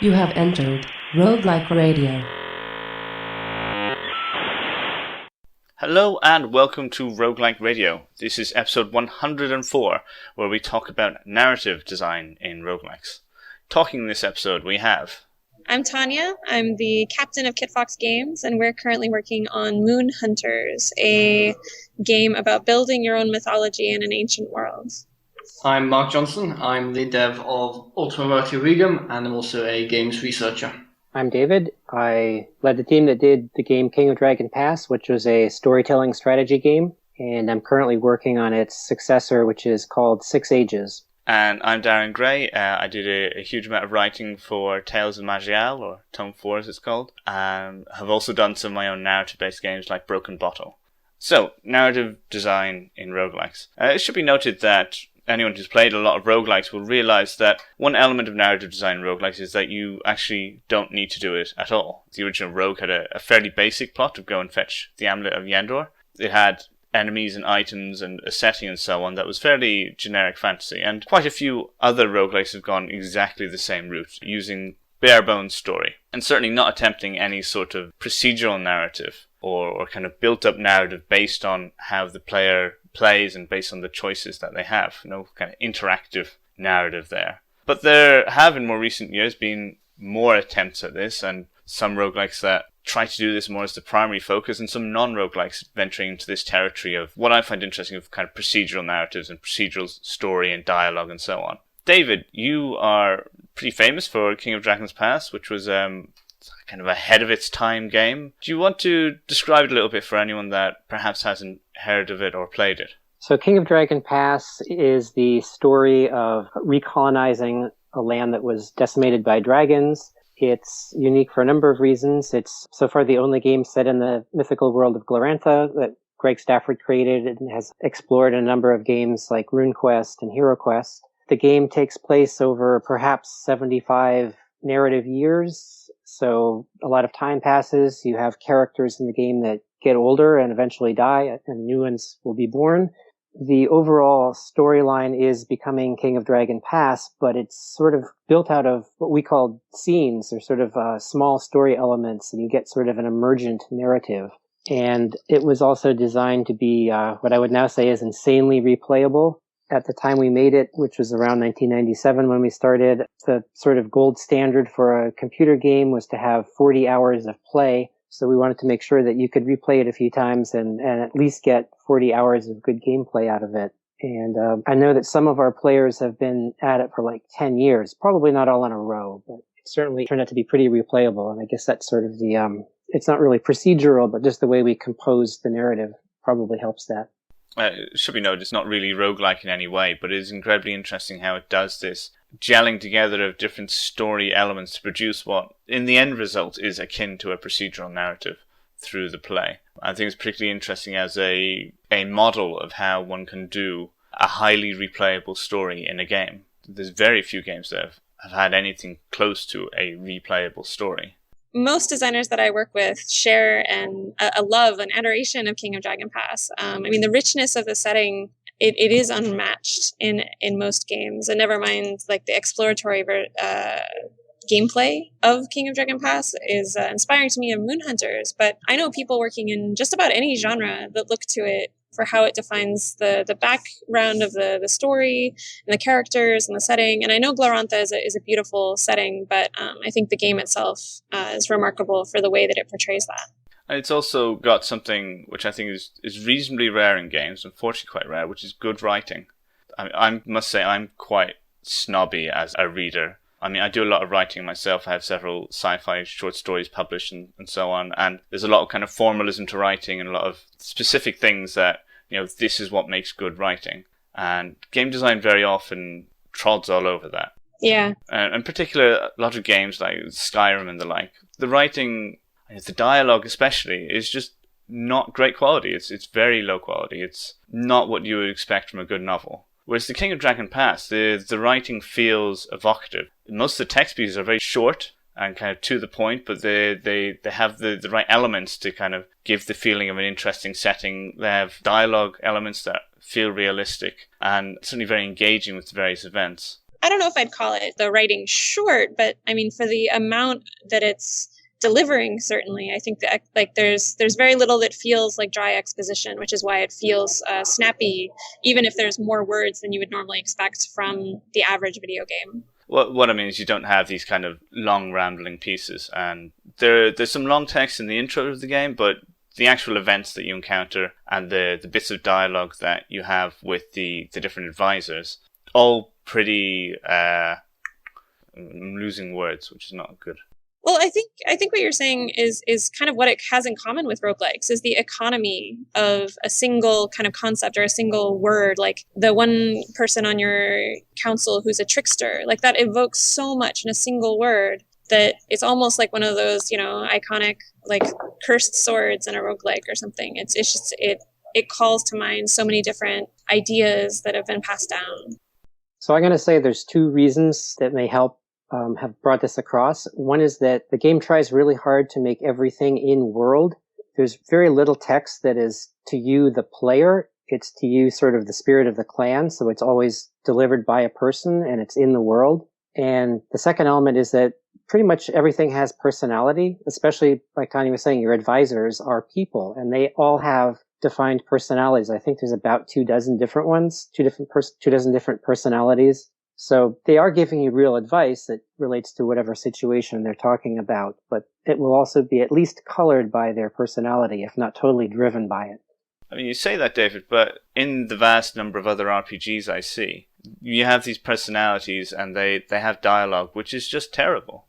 You have entered Roguelike Radio. Hello and welcome to Roguelike Radio. This is episode 104, where we talk about narrative design in roguelikes. Talking in this episode we have... I'm Tanya. I'm the captain of Kit Fox Games, and we're currently working on Moon Hunters, a game about building your own mythology in an ancient world. I'm Mark Johnson. I'm the dev of Ultima Ratio Regum, and I'm also a games researcher. I'm David. I led the team that did the game King of Dragon Pass, which was a storytelling strategy game, and I'm currently working on its successor, which is called 6 Ages. And I'm Darren Grey. I did a huge amount of writing for Tales of Magial, or Tome 4 as it's called, and have also done some of my own narrative-based games like Broken Bottle. So, narrative design in roguelikes. It should be noted that anyone who's played a lot of roguelikes will realise that one element of narrative design in roguelikes is that you actually don't need to do it at all. The original Rogue had a fairly basic plot of go and fetch the Amulet of Yendor. It had enemies and items and a setting and so on that was fairly generic fantasy, and quite a few other roguelikes have gone exactly the same route, using bare bones story, and certainly not attempting any sort of procedural narrative or kind of built up narrative based on how the player plays and based on the choices that they have. No kind of interactive narrative there. But there have in more recent years been more attempts at this, and some roguelikes that try to do this more as the primary focus, and some non-roguelikes venturing into this territory of what I find interesting of kind of procedural narratives and procedural story and dialogue and so on. David, you are pretty famous for King of Dragon's Pass, which was kind of ahead of its time game. Do you want to describe it a little bit for anyone that perhaps hasn't heard of it or played it? So King of Dragon Pass is the story of recolonizing a land that was decimated by dragons. It's unique for a number of reasons. It's so far the only game set in the mythical world of Glorantha that Greg Stafford created and has explored a number of games like RuneQuest and HeroQuest. The game takes place over perhaps 75 narrative years, so a lot of time passes. You have characters in the game that get older and eventually die, and new ones will be born. The overall storyline is becoming King of Dragon Pass, but it's sort of built out of what we call scenes, or sort of small story elements, and you get sort of an emergent narrative. And it was also designed to be what I would now say is insanely replayable. At the time we made it, which was around 1997 when we started, the sort of gold standard for a computer game was to have 40 hours of play. So we wanted to make sure that you could replay it a few times and at least get 40 hours of good gameplay out of it. And I know that some of our players have been at it for like 10 years, probably not all in a row, but it certainly turned out to be pretty replayable. And I guess that's sort of the, it's not really procedural, but just the way we compose the narrative probably helps that. It should be noted, it's not really roguelike in any way, but it is incredibly interesting how it does this gelling together of different story elements to produce what, in the end result, is akin to a procedural narrative through the play. I think it's particularly interesting as a model of how one can do a highly replayable story in a game. There's very few games that have had anything close to a replayable story. Most designers that I work with share a love and adoration of King of Dragon Pass. I mean, the richness of the setting, it is unmatched in most games, and never mind like the exploratory gameplay of King of Dragon Pass is inspiring to me of Moon Hunters. But I know people working in just about any genre that look to it for how it defines the background of the story and the characters and the setting. And I know Glorantha is a beautiful setting, but I think the game itself is remarkable for the way that it portrays that. And it's also got something which I think is reasonably rare in games, unfortunately quite rare, which is good writing. I must say I'm quite snobby as a reader. I mean, I do a lot of writing myself. I have several sci-fi short stories published and so on. And there's a lot of kind of formalism to writing and a lot of specific things that, this is what makes good writing. And game design very often trods all over that. Yeah. And in particular, a lot of games like Skyrim and the like, the writing, the dialogue especially, is just not great quality. It's very low quality. It's not what you would expect from a good novel. Whereas the King of Dragon Pass, the writing feels evocative. Most of the text pieces are very short and kind of to the point, but they have the right elements to kind of give the feeling of an interesting setting. They have dialogue elements that feel realistic and certainly very engaging with the various events. I don't know if I'd call it the writing short, but I mean, for the amount that it's delivering, certainly, I think that like there's very little that feels like dry exposition, which is why it feels snappy, even if there's more words than you would normally expect from the average video game. What I mean is you don't have these kind of long rambling pieces, and there's some long text in the intro of the game, but the actual events that you encounter and the bits of dialogue that you have with the different advisors, all pretty I'm losing words, which is not good. Well, I think what you're saying is kind of what it has in common with roguelikes, is the economy of a single kind of concept or a single word, like the one person on your council who's a trickster, like that evokes so much in a single word that it's almost like one of those, iconic like cursed swords in a roguelike or something. It's just it calls to mind so many different ideas that have been passed down. So I'm going to say there's two reasons that may help have brought this across. One is that the game tries really hard to make everything in world. There's very little text that is to you, the player. It's to you sort of the spirit of the clan. So it's always delivered by a person and it's in the world. And the second element is that pretty much everything has personality, especially like Tanya was saying, your advisors are people and they all have defined personalities. I think there's about 24 different ones, 24 different personalities. So they are giving you real advice that relates to whatever situation they're talking about, but it will also be at least colored by their personality, if not totally driven by it. I mean, you say that, David, but in the vast number of other RPGs I see, you have these personalities and they have dialogue, which is just terrible.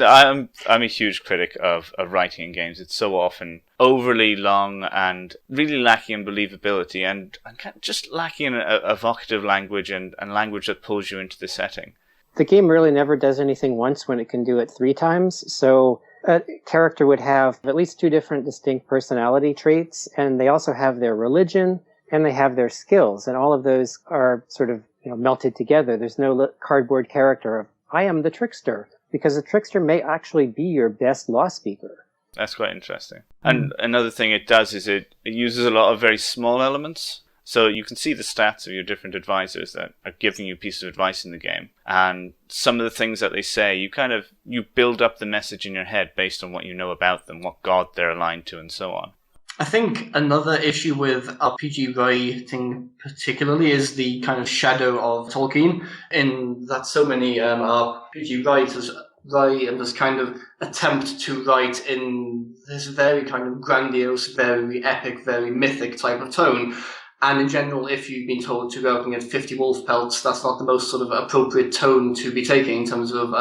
I'm a huge critic of writing in games. It's so often overly long and really lacking in believability and just lacking in evocative language and language that pulls you into the setting. The game really never does anything once when it can do it 3 times. So a character would have at least 2 different distinct personality traits, and they also have their religion and they have their skills, and all of those are sort of melted together. There's no cardboard character of, I am the trickster, because the trickster may actually be your best law speaker. That's quite interesting. And another thing it does is it uses a lot of very small elements. So you can see the stats of your different advisors that are giving you pieces of advice in the game. And some of the things that they say, you build up the message in your head based on what you know about them, what god they're aligned to, and so on. I think another issue with RPG writing particularly is the kind of shadow of Tolkien, in that so many RPG writers write and this kind of attempt to write in this very kind of grandiose, very epic, very mythic type of tone. And in general, if you've been told to go up and get 50 wolf pelts, that's not the most sort of appropriate tone to be taking in terms of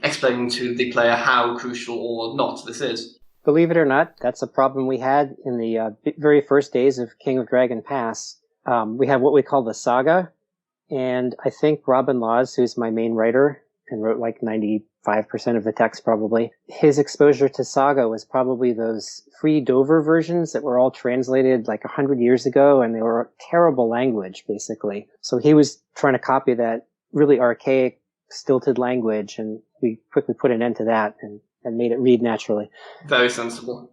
explaining to the player how crucial or not this is. Believe it or not, that's a problem we had in the very first days of King of Dragon Pass. We have what we call the saga, and I think Robin Laws, who's my main writer and wrote like 95% of the text probably, his exposure to saga was probably those free Dover versions that were all translated like 100 years ago, and they were terrible language, basically. So he was trying to copy that really archaic, stilted language, and we quickly put an end to that and made it read naturally. Very sensible.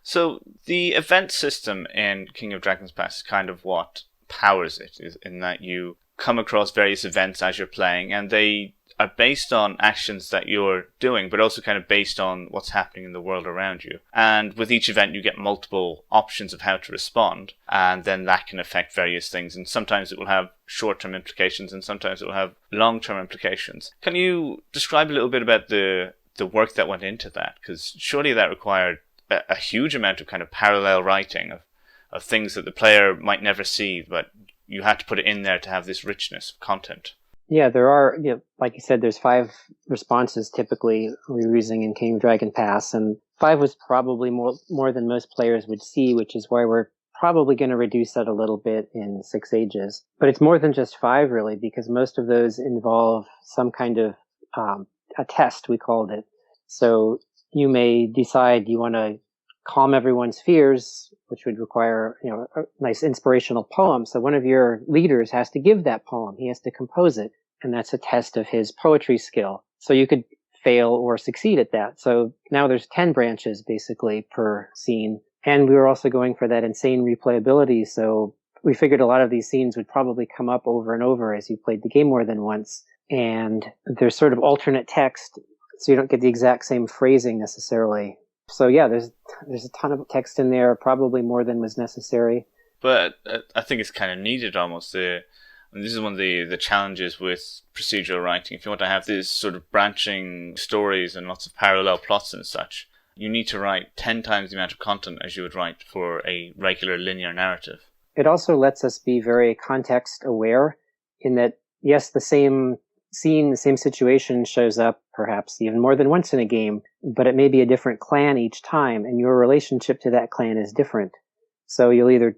So the event system in King of Dragons Pass is kind of what powers it, in that you come across various events as you're playing, and they are based on actions that you're doing, but also kind of based on what's happening in the world around you. And with each event, you get multiple options of how to respond, and then that can affect various things. And sometimes it will have short-term implications, and sometimes it will have long-term implications. Can you describe a little bit about the work that went into that? Because surely that required a huge amount of kind of parallel writing of things that the player might never see, but you had to put it in there to have this richness of content. Yeah, there are, like you said, there's 5 responses typically we were using in King of Dragon Pass, and 5 was probably more than most players would see, which is why we're probably going to reduce that a little bit in 6 Ages. But it's more than just 5, really, because most of those involve some kind of a test, we called it. So you may decide you want to calm everyone's fears, which would require, a nice inspirational poem. So one of your leaders has to give that poem. He has to compose it. And that's a test of his poetry skill. So you could fail or succeed at that. So now there's 10 branches basically per scene. And we were also going for that insane replayability. So we figured a lot of these scenes would probably come up over and over as you played the game more than once. and there's sort of alternate text, so you don't get the exact same phrasing necessarily. So yeah, there's a ton of text in there, probably more than was necessary. But I think it's kind of needed almost. And this is one of the challenges with procedural writing. If you want to have these sort of branching stories and lots of parallel plots and such, you need to write 10 times the amount of content as you would write for a regular linear narrative. It also lets us be very context aware in that, yes, the same scene, the same situation shows up perhaps even more than once in a game, but it may be a different clan each time, and your relationship to that clan is different. So you'll either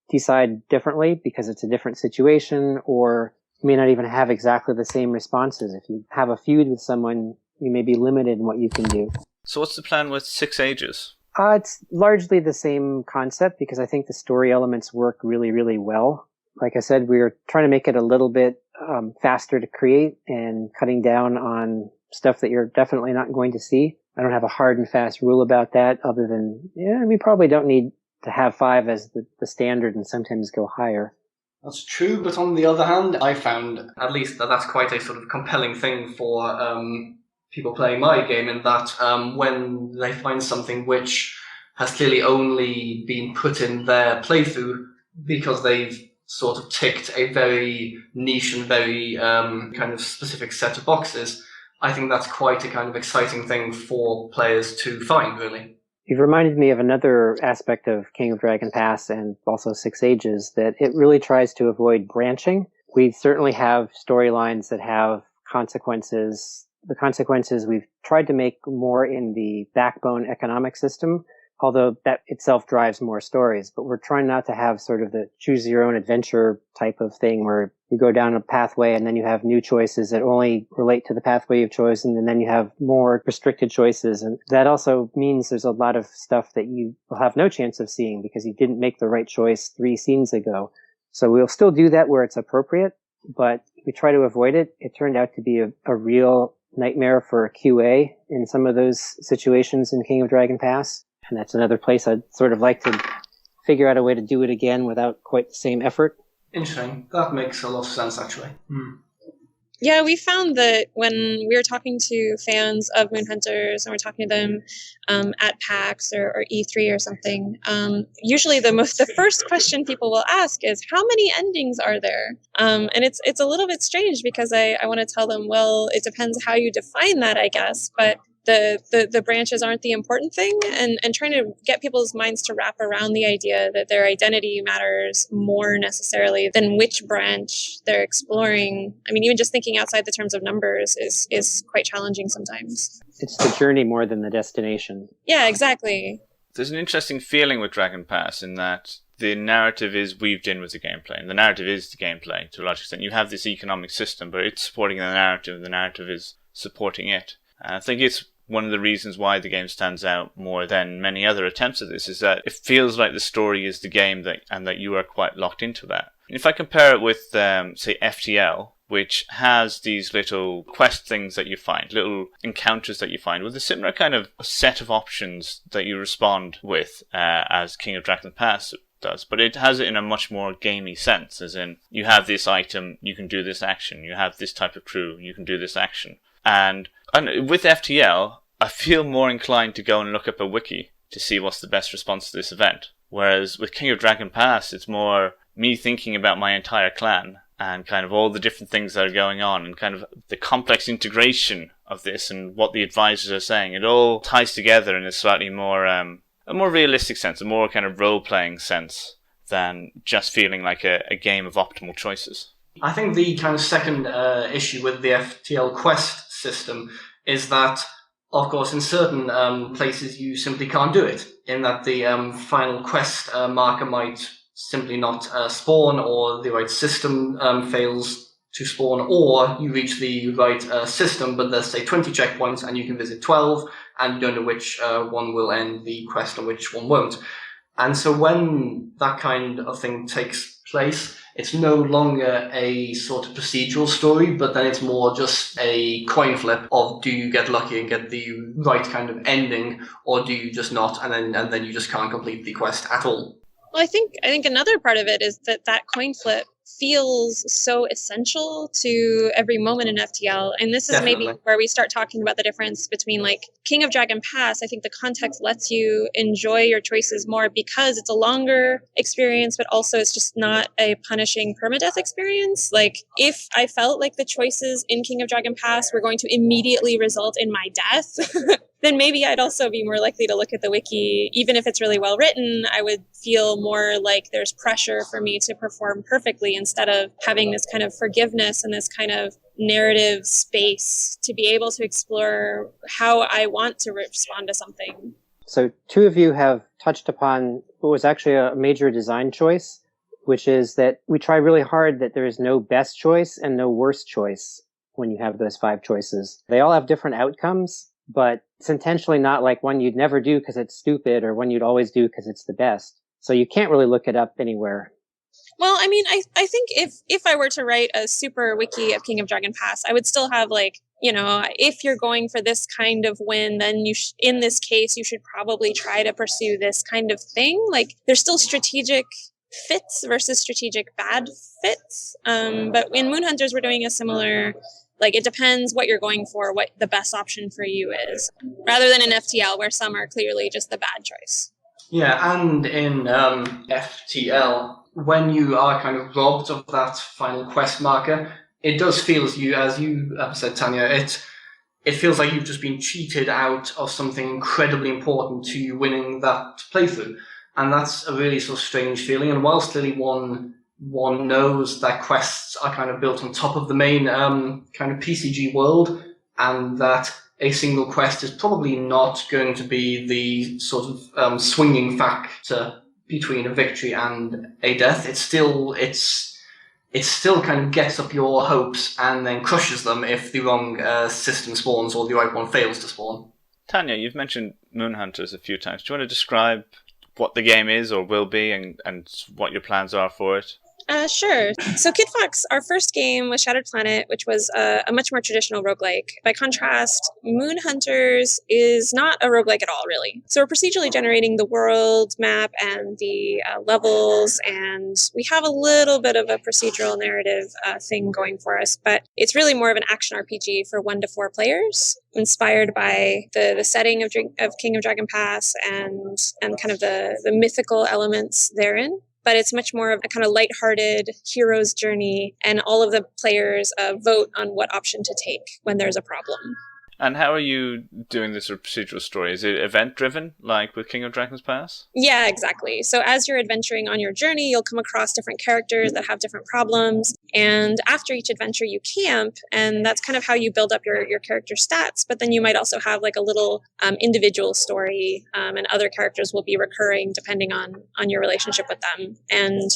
decide differently because it's a different situation, or you may not even have exactly the same responses. If you have a feud with someone, you may be limited in what you can do. So what's the plan with 6 Ages? It's largely the same concept because I think the story elements work really, really well. Like I said, we're trying to make it a little bit faster to create and cutting down on stuff that you're definitely not going to see. I don't have a hard and fast rule about that other than, we probably don't need to have 5 as the standard and sometimes go higher. That's true, but on the other hand, I found at least that's quite a sort of compelling thing for people playing my game, in that when they find something which has clearly only been put in their playthrough because they've sort of ticked a very niche and very kind of specific set of boxes, I think that's quite a kind of exciting thing for players to find, really. You've reminded me of another aspect of King of Dragon Pass and also 6 Ages, that it really tries to avoid branching. We certainly have storylines that have consequences. The consequences we've tried to make more in the backbone economic system, although that itself drives more stories. But we're trying not to have sort of the choose your own adventure type of thing where you go down a pathway and then you have new choices that only relate to the pathway you've chosen, and then you have more restricted choices. And that also means there's a lot of stuff that you will have no chance of seeing because you didn't make the right choice 3 scenes ago. So we'll still do that where it's appropriate, but we try to avoid it. It turned out to be a real nightmare for a QA in some of those situations in King of Dragon Pass. And that's another place I'd sort of like to figure out a way to do it again without quite the same effort. Interesting. That makes a lot of sense, actually. Yeah, we found that when we were talking to fans of Moonhunters and we're talking to them at PAX or E3 or something, usually the first question people will ask is, how many endings are there? And it's a little bit strange because I want to tell them, well, it depends how you define that, I guess, but the branches aren't the important thing, and trying to get people's minds to wrap around the idea that their identity matters more necessarily than which branch they're exploring. I mean, even just thinking outside the terms of numbers is quite challenging sometimes. It's the journey more than the destination. Yeah, exactly. There's an interesting feeling with Dragon Pass in that the narrative is weaved in with the gameplay, and the narrative is the gameplay to a large extent. You have this economic system, but it's supporting the narrative is supporting it. And I think it's one of the reasons why the game stands out more than many other attempts at this, is that it feels like the story is the game, and that you are quite locked into that. If I compare it with, say, FTL, which has these little quest things that you find, little encounters that you find, with a similar kind of set of options that you respond with as King of Dragon Pass does, but it has it in a much more gamey sense, as in, you have this item, you can do this action, you have this type of crew, you can do this action. And with FTL, I feel more inclined to go and look up a wiki to see what's the best response to this event. Whereas with King of Dragon Pass, it's more me thinking about my entire clan and kind of all the different things that are going on and kind of the complex integration of this and what the advisors are saying. It all ties together in a slightly more, a more realistic sense, a more kind of role-playing sense than just feeling like a game of optimal choices. I think the kind of second issue with the FTL quest system is that, of course, in certain places you simply can't do it, in that the final quest marker might simply not spawn, or the right system fails to spawn, or you reach the right system, but there's, say, 20 checkpoints and you can visit 12, and you don't know which one will end the quest and which one won't. And so when that kind of thing takes place, it's no longer a sort of procedural story, but then it's more just a coin flip of, do you get lucky and get the right kind of ending, or do you just not, and then you just can't complete the quest at all. Well, I think another part of it is that coin flip feels so essential to every moment in FTL. And this is Definitely. maybe where we start talking about the difference between like King of Dragon Pass. I think the context lets you enjoy your choices more because it's a longer experience, but also it's just not a punishing permadeath experience. Like if I felt like the choices in King of Dragon Pass were going to immediately result in my death, then maybe I'd also be more likely to look at the wiki. Even if it's really well written, I would feel more like there's pressure for me to perform perfectly instead of having this kind of forgiveness and this kind of narrative space to be able to explore how I want to respond to something. So two of you have touched upon what was actually a major design choice, which is that we try really hard that there is no best choice and no worst choice when you have those 5 choices. They all have different outcomes, but it's intentionally not like one you'd never do because it's stupid or one you'd always do because it's the best. So you can't really look it up anywhere. Well, I mean, I think if I were to write a super wiki of King of Dragon Pass, I would still have like, you know, if you're going for this kind of win, then in this case, you should probably try to pursue this kind of thing. Like there's still strategic fits versus strategic bad fits. But in Moonhunters, we're doing a similar, like it depends what you're going for, what the best option for you is, rather than in FTL where some are clearly just the bad choice. Yeah, and in FTL, when you are kind of robbed of that final quest marker, it does feel as you said, Tanya, it feels like you've just been cheated out of something incredibly important to you winning that playthrough. And that's a really sort of strange feeling. And whilst clearly one knows that quests are kind of built on top of the main kind of PCG world, and that a single quest is probably not going to be the sort of swinging factor between a victory and a death. It still kind of gets up your hopes and then crushes them if the wrong system spawns or the right one fails to spawn. Tanya, you've mentioned Moonhunters a few times. Do you want to describe what the game is or will be and what your plans are for it? Sure. So Kid Fox, our first game was Shattered Planet, which was a much more traditional roguelike. By contrast, Moonhunters is not a roguelike at all, really. So we're procedurally generating the world map and the levels, and we have a little bit of a procedural narrative thing going for us, but it's really more of an action RPG for 1 to 4 players, inspired by the setting of King of Dragon Pass and kind of the mythical elements therein. But it's much more of a kind of lighthearted hero's journey, and all of the players vote on what option to take when there's a problem. And how are you doing this sort of procedural story? Is it event-driven, like with King of Dragons Pass? Yeah, exactly. So as you're adventuring on your journey, you'll come across different characters that have different problems. And after each adventure, you camp, and that's kind of how you build up your character stats. But then you might also have like a little individual story, and other characters will be recurring depending on your relationship with them. And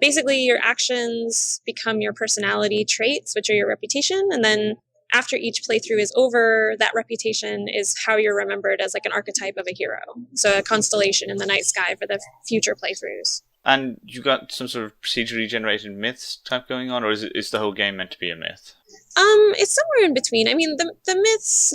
basically, your actions become your personality traits, which are your reputation, and then after each playthrough is over, that reputation is how you're remembered as like an archetype of a hero. So a constellation in the night sky for the future playthroughs. And you got some sort of procedurally generated myths type going on, or is the whole game meant to be a myth? It's somewhere in between. I mean, the myths,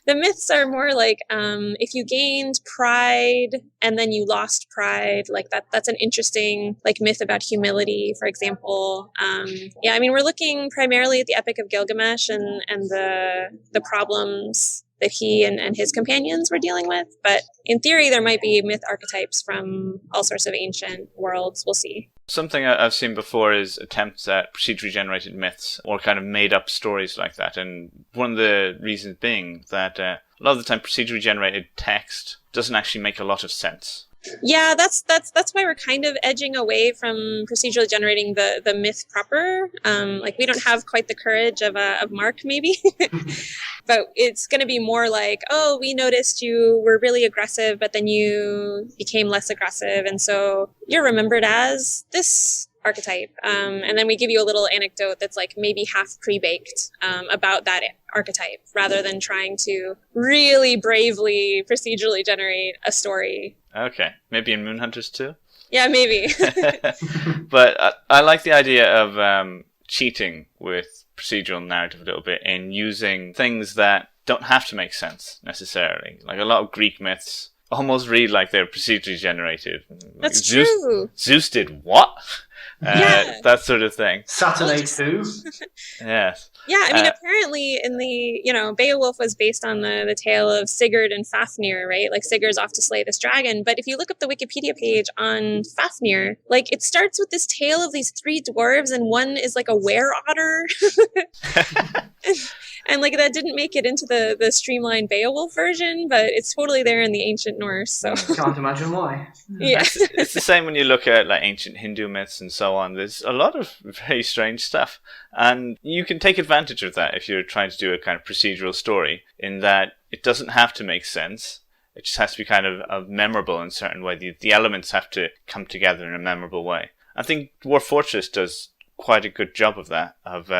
the myths are more like, if you gained pride and then you lost pride, like that's an interesting like myth about humility, for example. Yeah, I mean, we're looking primarily at the Epic of Gilgamesh and the problems that he and his companions were dealing with. But in theory, there might be myth archetypes from all sorts of ancient worlds. We'll see. Something I've seen before is attempts at procedurally generated myths or kind of made up stories like that. And one of the reasons being that a lot of the time procedurally generated text doesn't actually make a lot of sense. Yeah, that's why we're kind of edging away from procedurally generating the myth proper. Like we don't have quite the courage of Mark, maybe, but it's going to be more like, oh, we noticed you were really aggressive, but then you became less aggressive, and so you're remembered as this archetype. And then we give you a little anecdote that's like maybe half pre-baked about that archetype, rather than trying to really bravely procedurally generate a story. Okay, maybe in Moonhunters too? Yeah, maybe. But I like the idea of cheating with procedural narrative a little bit in using things that don't have to make sense necessarily. Like a lot of Greek myths almost read like they're procedurally generated. That's like, true. Zeus did what? that sort of thing. Saturday 2. Yes. Yeah, I mean, apparently in the, Beowulf was based on the tale of Sigurd and Fafnir, right? Like, Sigurd's off to slay this dragon. But if you look up the Wikipedia page on Fafnir, like, it starts with this tale of these 3 dwarves, and one is like a were-otter. And like, that didn't make it into the streamlined Beowulf version, but it's totally there in the ancient Norse, so. Can't imagine why. Yeah. It's the same when you look at like ancient Hindu myths and so on. There's a lot of very strange stuff. And you can take advantage of that if you're trying to do a kind of procedural story, in that it doesn't have to make sense. It just has to be kind of memorable in a certain way. The elements have to come together in a memorable way. I think Dwarf Fortress does quite a good job of that, of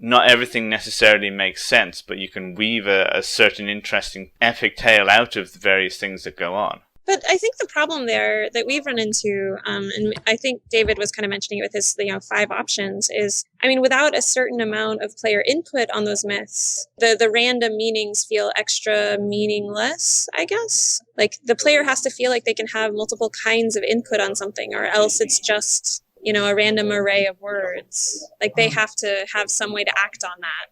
not everything necessarily makes sense, but you can weave a certain interesting epic tale out of the various things that go on. But I think the problem there that we've run into, and I think David was kind of mentioning it with his 5 options, is, I mean, without a certain amount of player input on those myths, the random meanings feel extra meaningless, I guess. Like, the player has to feel like they can have multiple kinds of input on something, or else it's just, a random array of words. Like, they have to have some way to act on that.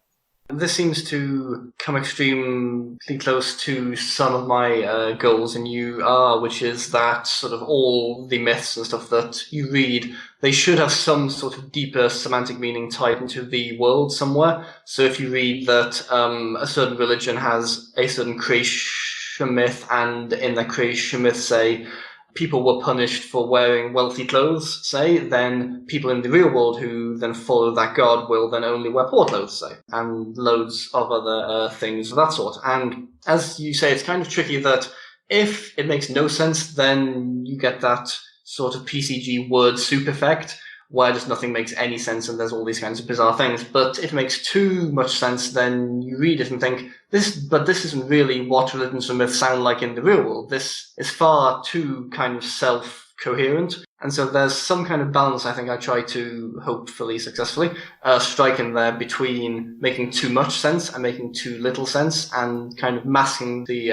This seems to come extremely close to some of my goals in UR, which is that sort of all the myths and stuff that you read, they should have some sort of deeper semantic meaning tied into the world somewhere. So if you read that a certain religion has a certain creation myth, and in that creation myth, say, people were punished for wearing wealthy clothes, say, then people in the real world who then follow that god will then only wear poor clothes, say, and loads of other things of that sort. And as you say, it's kind of tricky that if it makes no sense, then you get that sort of PCG word soup effect, where just nothing makes any sense and there's all these kinds of bizarre things. But if it makes too much sense, then you read it and think, this isn't really what religions and myths sound like in the real world. This is far too kind of self-coherent. And so there's some kind of balance, I think I try to, hopefully successfully, strike in there between making too much sense and making too little sense, and kind of masking the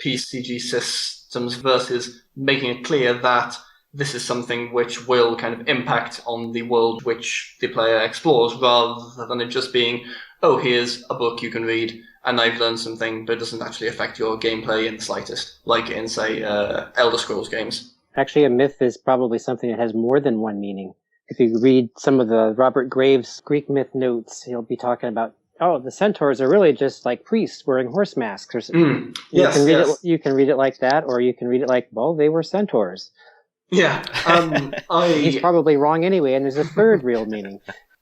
PCG systems versus making it clear that this is something which will kind of impact on the world which the player explores, rather than it just being, oh, here's a book you can read, and I've learned something, but it doesn't actually affect your gameplay in the slightest, like in, say, Elder Scrolls games. Actually, a myth is probably something that has more than one meaning. If you read some of the Robert Graves Greek myth notes, he'll be talking about, oh, the centaurs are really just like priests wearing horse masks. Or something. You can read it like that, or you can read it like, well, they were centaurs. Yeah, He's probably wrong anyway, and there's a third real meaning.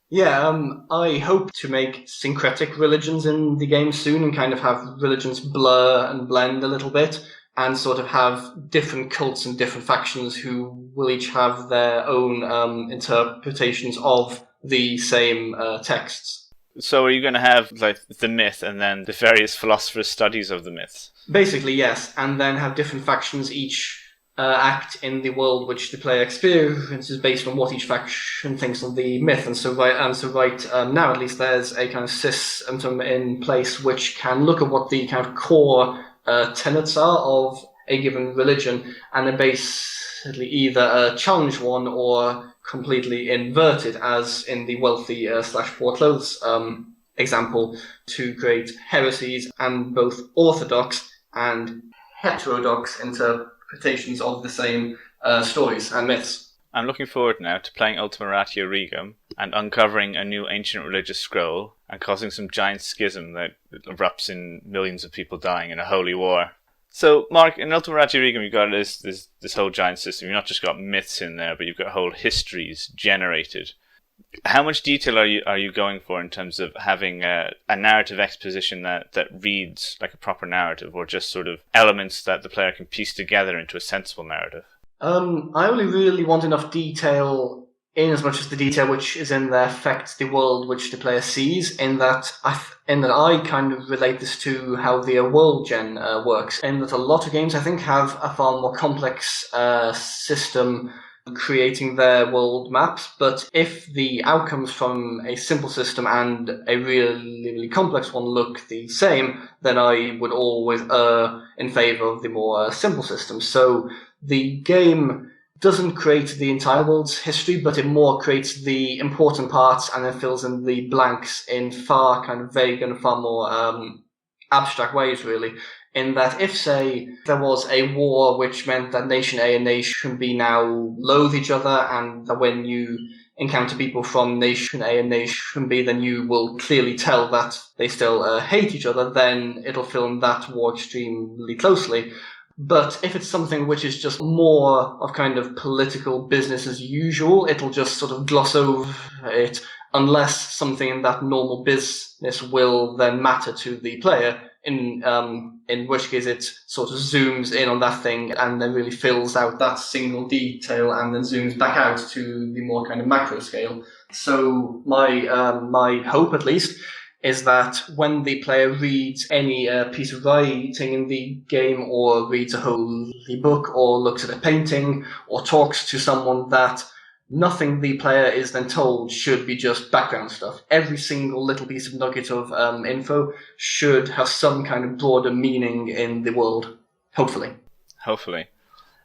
Yeah, I hope to make syncretic religions in the game soon, and kind of have religions blur and blend a little bit, and sort of have different cults and different factions who will each have their own interpretations of the same texts. So are you going to have like the myth and then the various philosophers' studies of the myths? Basically, yes, and then have different factions each act in the world which the player experiences based on what each faction thinks of the myth. And so right now, at least, there's a kind of system in place which can look at what the kind of core tenets are of a given religion, and then basically either challenge one or completely invert it, as in the wealthy / poor clothes example, to create heresies and both orthodox and heterodox interpretations of the same stories and myths. I'm looking forward now to playing Ultima Ratio Regum and uncovering a new ancient religious scroll and causing some giant schism that erupts in millions of people dying in a holy war. So, Mark, in Ultima Ratio Regum, you've got this whole giant system. You've not just got myths in there, but you've got whole histories generated. How much detail are you going for in terms of having a narrative exposition that reads like a proper narrative, or just sort of elements that the player can piece together into a sensible narrative? I only really want enough detail, in as much as the detail which is in there affects the world which the player sees, in that I kind of relate this to how the world gen works, in that a lot of games I think have a far more complex system creating their world maps, but if the outcomes from a simple system and a really, really complex one look the same, then I would always err in favor of the more simple system. So the game doesn't create the entire world's history, but it more creates the important parts and then fills in the blanks in far kind of vague and far more abstract ways, really. In that if, say, there was a war which meant that nation A and nation B now loathe each other, and that when you encounter people from nation A and nation B, then you will clearly tell that they still hate each other, then it'll film that war extremely closely. But if it's something which is just more of kind of political business as usual, it'll just sort of gloss over it, unless something in that normal business will then matter to the player, in which case it sort of zooms in on that thing and then really fills out that single detail and then zooms back out to the more kind of macro scale. So my hope, at least, is that when the player reads any piece of writing in the game, or reads a whole book, or looks at a painting, or talks to someone, that nothing the player is then told should be just background stuff. Every single little piece of nugget of info should have some kind of broader meaning in the world, hopefully. Hopefully.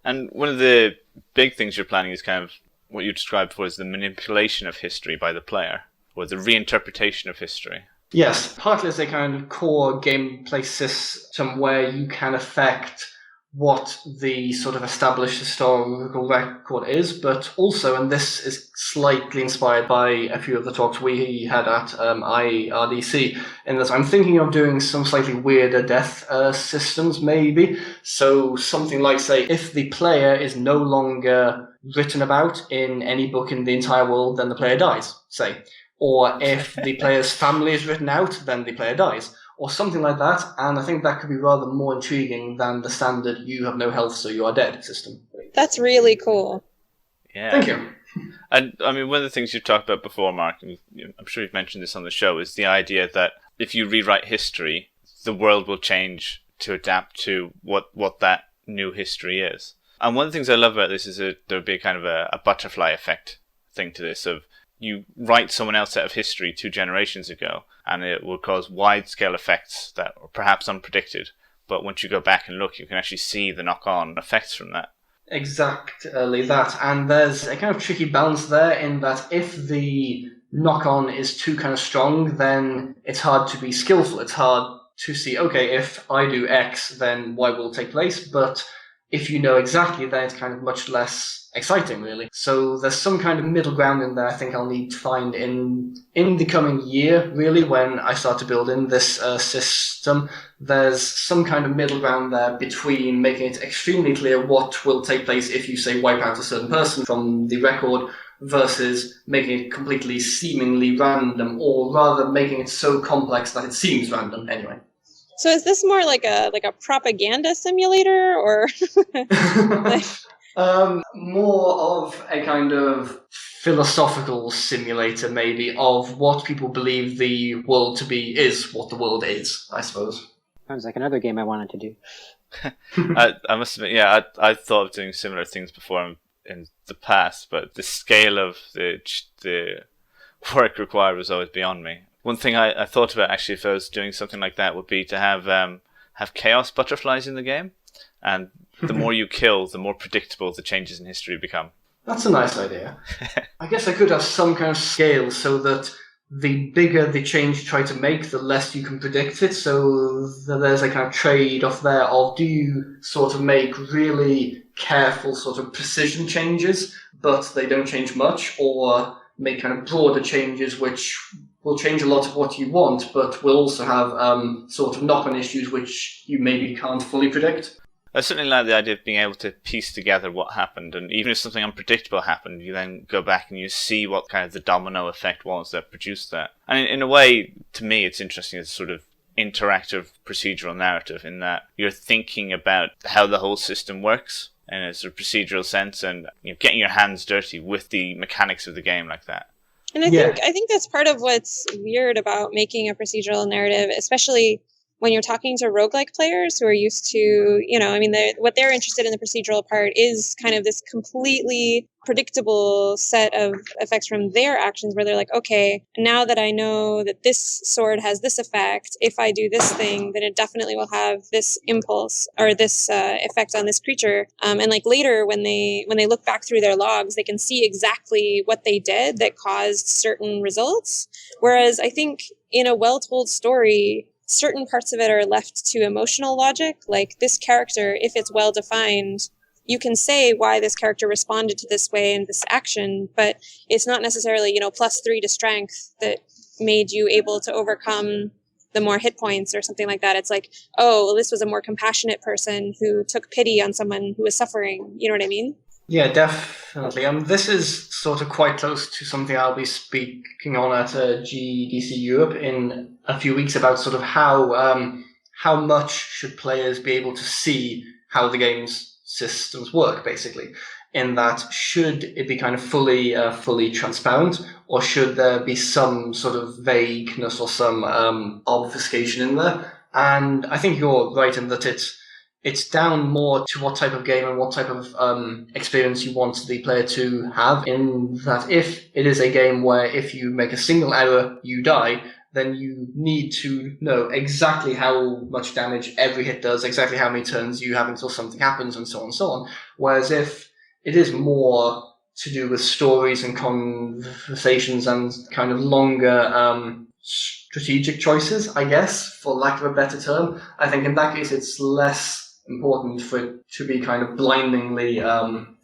And one of the big things you're planning is kind of what you described before as the manipulation of history by the player, or the reinterpretation of history. Yes, partly as a kind of core gameplay system where you can affect what the sort of established historical record is, but also, and this is slightly inspired by a few of the talks we had at IRDC, in that I'm thinking of doing some slightly weirder death systems, maybe. So something like, say, if the player is no longer written about in any book in the entire world, then the player dies, say. Or if the player's family is written out, then the player dies. Or something like that, and I think that could be rather more intriguing than the standard "you have no health, so you are dead" system. That's really cool. Yeah. Thank you. And I mean, one of the things you've talked about before, Mark, and I'm sure you've mentioned this on the show, is the idea that if you rewrite history, the world will change to adapt to what that new history is. And one of the things I love about this is that there'll be kind of a butterfly effect thing to this, of you write someone else out of history 2 generations ago, and it will cause wide-scale effects that are perhaps unpredicted. But once you go back and look, you can actually see the knock-on effects from that. Exactly that. And there's a kind of tricky balance there, in that if the knock-on is too kind of strong, then it's hard to be skillful. It's hard to see, okay, if I do X, then Y will take place. But if you know exactly, then it's kind of much less exciting, really. So there's some kind of middle ground in there I think I'll need to find in the coming year, really, when I start to build in this system. There's some kind of middle ground there between making it extremely clear what will take place if you, say, wipe out a certain person from the record, versus making it completely seemingly random, or rather making it so complex that it seems random anyway. So is this more like a propaganda simulator, or more of a kind of philosophical simulator, maybe, of what people believe the world to be is what the world is, I suppose. Sounds like another game I wanted to do. I must admit, yeah, I thought of doing similar things before in the past, but the scale of the work required was always beyond me. One thing I thought about, actually, if I was doing something like that, would be to have chaos butterflies in the game, and the more you kill, the more predictable the changes in history become. That's a nice idea. I guess I could have some kind of scale so that the bigger the change you try to make, the less you can predict it. So there's a kind of trade-off there of, do you sort of make really careful sort of precision changes, but they don't change much, or make kind of broader changes which will change a lot of what you want, but will also have sort of knock-on issues which you maybe can't fully predict. I certainly like the idea of being able to piece together what happened, and even if something unpredictable happened, you then go back and you see what kind of the domino effect was that produced that. And in a way, to me, it's interesting as sort of interactive procedural narrative, in that you're thinking about how the whole system works in a sort of procedural sense, and getting your hands dirty with the mechanics of the game like that. And I think that's part of what's weird about making a procedural narrative, especially when you're talking to roguelike players who are used to, what they're interested in the procedural part is kind of this completely predictable set of effects from their actions where they're like, okay, now that I know that this sword has this effect, if I do this thing, then it definitely will have this impulse or this effect on this creature. And like later when they look back through their logs, they can see exactly what they did that caused certain results. Whereas I think in a well-told story, certain parts of it are left to emotional logic. Like this character, if it's well defined, you can say why this character responded to this way in this action, but it's not necessarily, +3 to strength that made you able to overcome the more hit points or something like that. It's like, oh, well, this was a more compassionate person who took pity on someone who was suffering. You know what I mean? Yeah, definitely. This is sort of quite close to something I'll be speaking on at GDC Europe in a few weeks about sort of how much should players be able to see how the game's systems work, basically. In that, should it be kind of fully transparent, or should there be some sort of vagueness or some obfuscation in there? And I think you're right in that it's down more to what type of game and what type of experience you want the player to have, in that if it is a game where if you make a single error, you die, then you need to know exactly how much damage every hit does, exactly how many turns you have until something happens, and so on and so on. Whereas if it is more to do with stories and conversations and kind of longer strategic choices, I guess, for lack of a better term, I think in that case it's less important for it to be kind of blindingly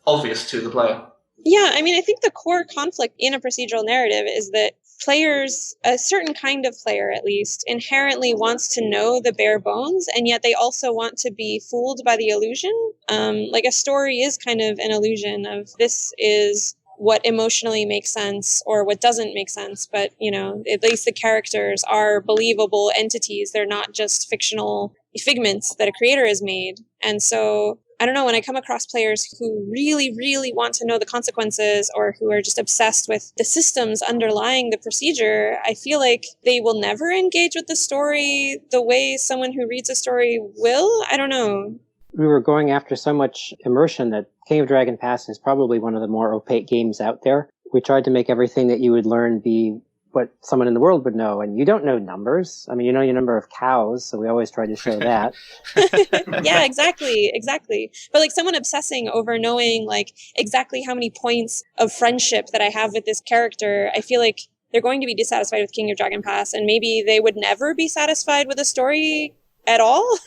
obvious to the player. Yeah, I mean, I think the core conflict in a procedural narrative is that players, a certain kind of player at least, inherently wants to know the bare bones, and yet they also want to be fooled by the illusion. Like a story is kind of an illusion of this is what emotionally makes sense or what doesn't make sense, but, at least the characters are believable entities. They're not just fictional figments that a creator has made. And so I don't know, when I come across players who really, really want to know the consequences or who are just obsessed with the systems underlying the procedure, I feel like they will never engage with the story the way someone who reads a story will. I don't know. We were going after so much immersion that King of Dragon Pass is probably one of the more opaque games out there. We tried to make everything that you would learn be what someone in the world would know, and you don't know numbers. I mean, you know your number of cows, so we always tried to show that. Yeah, exactly. But like someone obsessing over knowing like exactly how many points of friendship that I have with this character, I feel like they're going to be dissatisfied with King of Dragon Pass, and maybe they would never be satisfied with a story at all.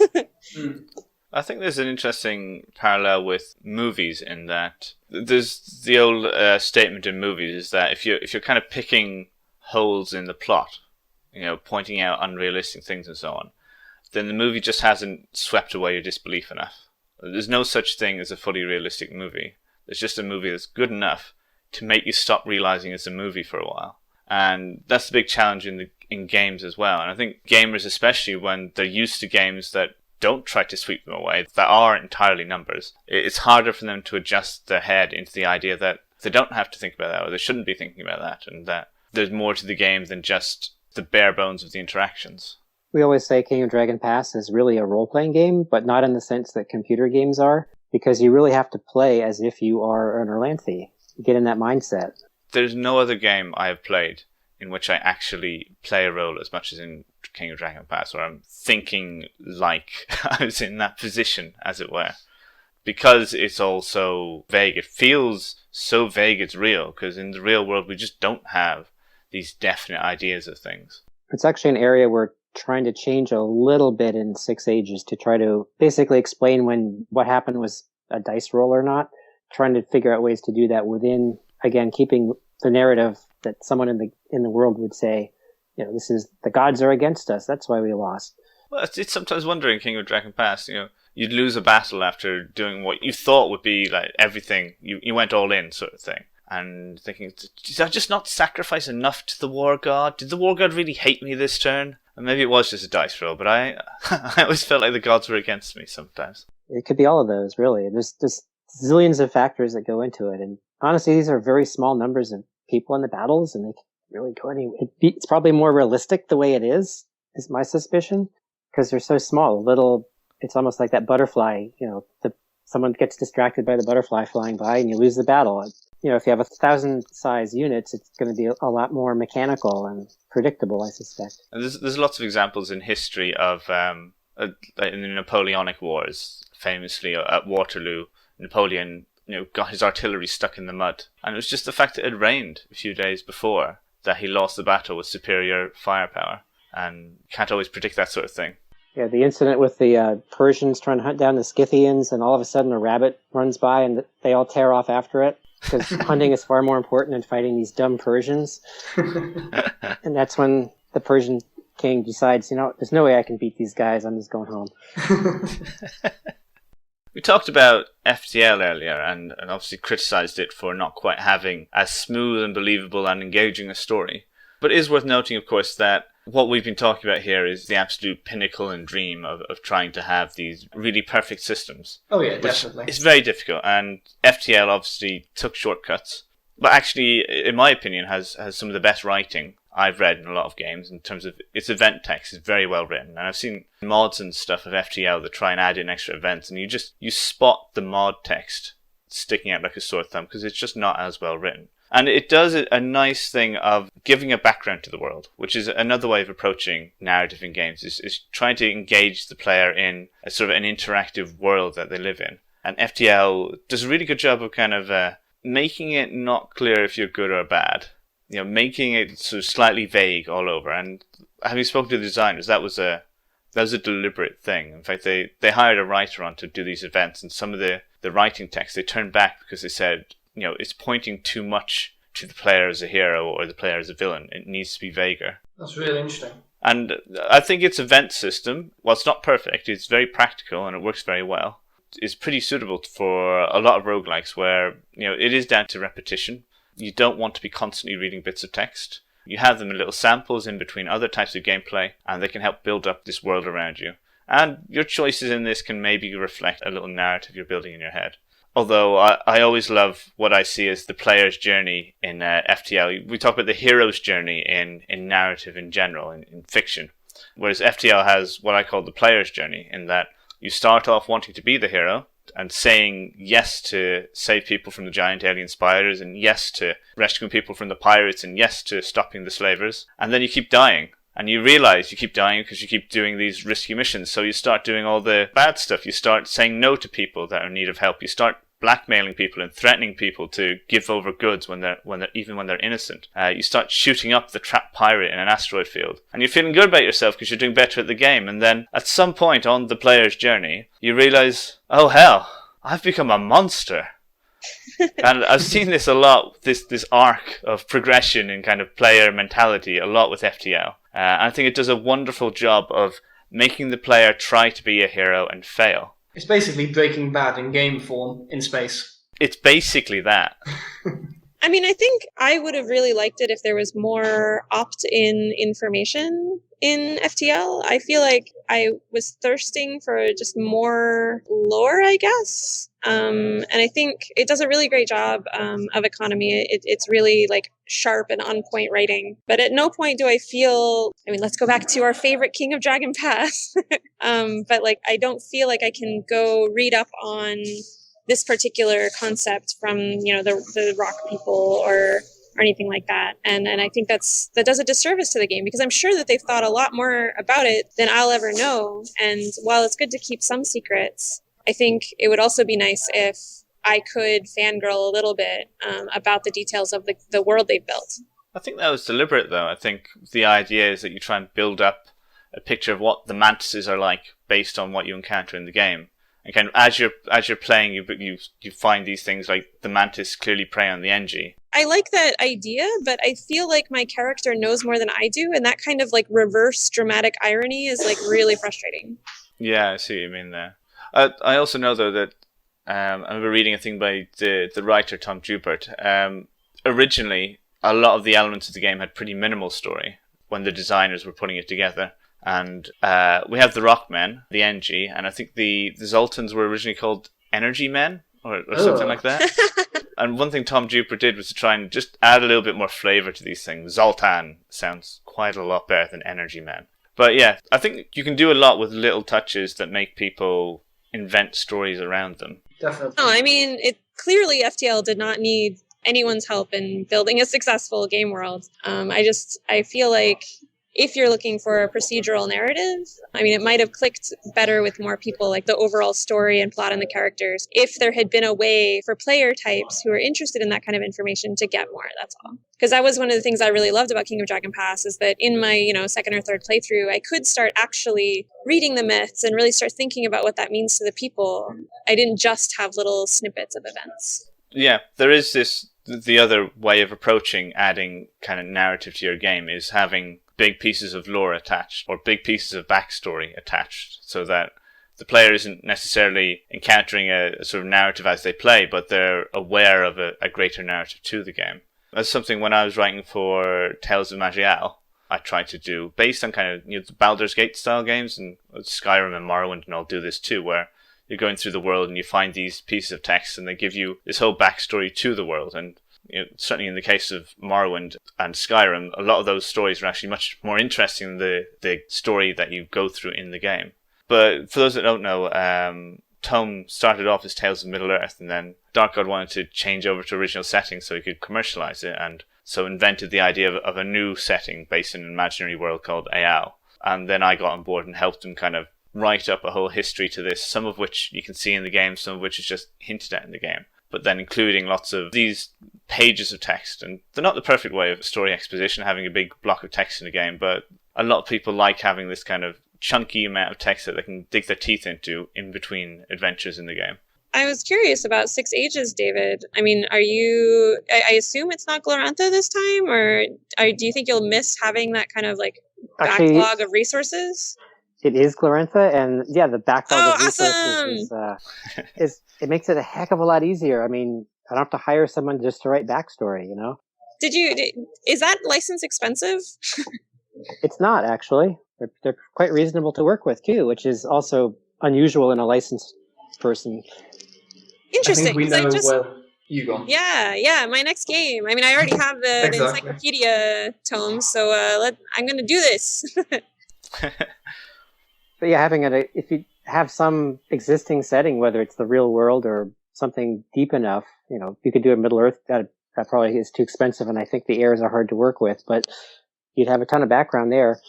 I think there's an interesting parallel with movies in that there's the old statement in movies is that if you're kind of picking holes in the plot, pointing out unrealistic things and so on, then the movie just hasn't swept away your disbelief enough. There's no such thing as a fully realistic movie. There's just a movie that's good enough to make you stop realizing it's a movie for a while. And that's the big challenge in games as well. And I think gamers, especially when they're used to games that don't try to sweep them away, that are entirely numbers, it's harder for them to adjust their head into the idea that they don't have to think about that, or they shouldn't be thinking about that, and that there's more to the game than just the bare bones of the interactions. We always say King of Dragon Pass is really a role-playing game, but not in the sense that computer games are, because you really have to play as if you are an Orlanthe. You get in that mindset. There's no other game I have played in which I actually play a role as much as in King of Dragon Pass, where I'm thinking like I was in that position, as it were. Because it's all so vague. It feels so vague it's real, because in the real world we just don't have these definite ideas of things. It's actually an area we're trying to change a little bit in 6 Ages to try to basically explain when what happened was a dice roll or not, trying to figure out ways to do that within, again, keeping the narrative that someone in the world would say, this is, the gods are against us, that's why we lost. Well, it's sometimes wondering, King of Dragon Pass, you'd lose a battle after doing what you thought would be like everything, you went all in sort of thing. And thinking, did I just not sacrifice enough to the war god? Did the war god really hate me this turn? And maybe it was just a dice roll, but I always felt like the gods were against me sometimes. It could be all of those, really. There's just zillions of factors that go into it. And honestly, these are very small numbers of people in the battles, and they can really go anywhere. It's probably more realistic the way it is my suspicion. because they're so small. Little, it's almost like that butterfly. Someone gets distracted by the butterfly flying by, and you lose the battle. If you have 1,000 size units, it's going to be a lot more mechanical and predictable, I suspect. And there's lots of examples in history of in the Napoleonic Wars, famously at Waterloo, Napoleon got his artillery stuck in the mud, and it was just the fact that it had rained a few days before that he lost the battle with superior firepower, and can't always predict that sort of thing. Yeah, the incident with the Persians trying to hunt down the Scythians, and all of a sudden a rabbit runs by and they all tear off after it, because hunting is far more important than fighting these dumb Persians. And that's when the Persian king decides, there's no way I can beat these guys, I'm just going home. We talked about FTL earlier and obviously criticised it for not quite having as smooth and believable and engaging a story. But it is worth noting, of course, that what we've been talking about here is the absolute pinnacle and dream of trying to have these really perfect systems. Oh yeah, definitely. It's very difficult, and FTL obviously took shortcuts, but actually, in my opinion, has some of the best writing I've read in a lot of games in terms of its event text is very well written. And I've seen mods and stuff of FTL that try and add in extra events, and you spot the mod text sticking out like a sore thumb because it's just not as well written. And it does a nice thing of giving a background to the world, which is another way of approaching narrative in games, is trying to engage the player in a sort of an interactive world that they live in. And FTL does a really good job of kind of making it not clear if you're good or bad. Making it sort of slightly vague all over. And having spoken to the designers, that was a deliberate thing. In fact, they hired a writer on to do these events, and some of the writing text they turned back because they said, it's pointing too much to the player as a hero or the player as a villain. It needs to be vaguer. That's really interesting. And I think its event system, while it's not perfect, it's very practical and it works very well. It's pretty suitable for a lot of roguelikes where, it is down to repetition. You don't want to be constantly reading bits of text. You have them in little samples in between other types of gameplay, and they can help build up this world around you. And your choices in this can maybe reflect a little narrative you're building in your head. Although I always love what I see as the player's journey in FTL. We talk about the hero's journey in narrative in general, in fiction. Whereas FTL has what I call the player's journey, in that you start off wanting to be the hero and saying yes to save people from the giant alien spiders, and yes to rescuing people from the pirates, and yes to stopping the slavers. And then you keep dying. And you realize you keep dying because you keep doing these risky missions. So you start doing all the bad stuff. You start saying no to people that are in need of help. You start blackmailing people and threatening people to give over goods when they're innocent. You start shooting up the trapped pirate in an asteroid field. And you're feeling good about yourself because you're doing better at the game. And then at some point on the player's journey, you realize, oh hell, I've become a monster. And I've seen this a lot, this arc of progression in kind of player mentality a lot with FTL. I think it does a wonderful job of making the player try to be a hero and fail. It's basically Breaking Bad in game form in space. It's basically that. I mean, I think I would have really liked it if there was more opt-in information in FTL. I feel like I was thirsting for just more lore, I guess. And I think it does a really great job of economy. It's really like sharp and on point writing. But at no point do I feel, let's go back to our favorite King of Dragon Pass. But like, I don't feel like I can go read up on this particular concept from, the rock people or anything like that. And I think that does a disservice to the game, because I'm sure that they've thought a lot more about it than I'll ever know. And while it's good to keep some secrets, I think it would also be nice if I could fangirl a little bit about the details of the world they've built. I think that was deliberate, though. I think the idea is that you try and build up a picture of what the mantises are like based on what you encounter in the game. And kind of as you're playing, you find these things like the mantis clearly prey on the Engie. I like that idea, but I feel like my character knows more than I do, and that kind of like reverse dramatic irony is like really frustrating. Yeah, I see what you mean there. I also know, though, that I remember reading a thing by the writer Tom Jubert. Originally, a lot of the elements of the game had pretty minimal story when the designers were putting it together. And we have the Rockmen, the Engie, and I think the Zoltans were originally called Energy Men, or something like that. And one thing Tom Jubert did was to try and just add a little bit more flavour to these things. Zoltan sounds quite a lot better than Energy Men. But yeah, I think you can do a lot with little touches that make people invent stories around them. Definitely. No, I mean, clearly FTL did not need anyone's help in building a successful game world. I feel like if you're looking for a procedural narrative, I mean, it might have clicked better with more people, like the overall story and plot and the characters, if there had been a way for player types who are interested in that kind of information to get more, that's all. Because that was one of the things I really loved about King of Dragon Pass, is that in my, second or third playthrough, I could start actually reading the myths and really start thinking about what that means to the people. I didn't just have little snippets of events. Yeah, there is the other way of approaching adding kind of narrative to your game is having big pieces of lore attached or big pieces of backstory attached, so that the player isn't necessarily encountering a sort of narrative as they play, but they're aware of a greater narrative to the game. That's something when I was writing for Tales of Magial, I tried to do, based on kind of the Baldur's Gate style games, and Skyrim and Morrowind and all do this too, where you're going through the world and you find these pieces of text and they give you this whole backstory to the world. And certainly in the case of Morrowind and Skyrim, a lot of those stories are actually much more interesting than the story that you go through in the game. But for those that don't know, Tome started off as Tales of Middle-earth, and then Dark God wanted to change over to original settings so he could commercialize it, and so invented the idea of a new setting based in an imaginary world called Aal. And then I got on board and helped him kind of write up a whole history to this, some of which you can see in the game, some of which is just hinted at in the game, but then including lots of these pages of text. And they're not the perfect way of story exposition, having a big block of text in a game, but a lot of people like having this kind of chunky amount of text that they can dig their teeth into in between adventures in the game. I was curious about Six Ages, David. I mean, I assume it's not Glorantha this time, or do you think you'll miss having that kind of like backlog of resources? It is Glorantha, and yeah, the backlog of awesome! resources it makes it a heck of a lot easier. I mean, I don't have to hire someone just to write backstory, Is that license expensive? It's not, actually. They're quite reasonable to work with, too, which is also unusual in a licensed person. Interesting. I think we know well. You go. Yeah, my next game. I mean, I already have the encyclopedia tomes, so I'm going to do this. But yeah, if you have some existing setting, whether it's the real world or something deep enough, you could do a Middle-earth. That probably is too expensive, and I think the heirs are hard to work with, but you'd have a ton of background there.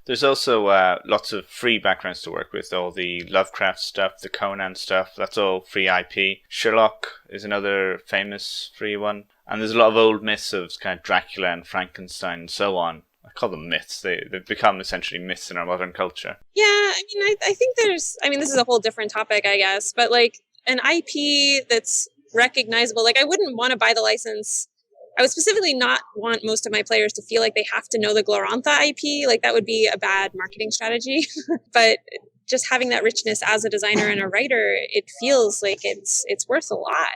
There's also lots of free backgrounds to work with, all the Lovecraft stuff, the Conan stuff, that's all free IP. Sherlock is another famous free one. And there's a lot of old myths of kind of Dracula and Frankenstein and so on. I call them myths. They've become essentially myths in our modern culture. Yeah, I mean, I think this is a whole different topic, I guess, but like an IP that's recognizable, like I wouldn't want to buy the license. I would specifically not want most of my players to feel like they have to know the Glorantha IP. Like that would be a bad marketing strategy. But just having that richness as a designer and a writer, it feels like it's worth a lot.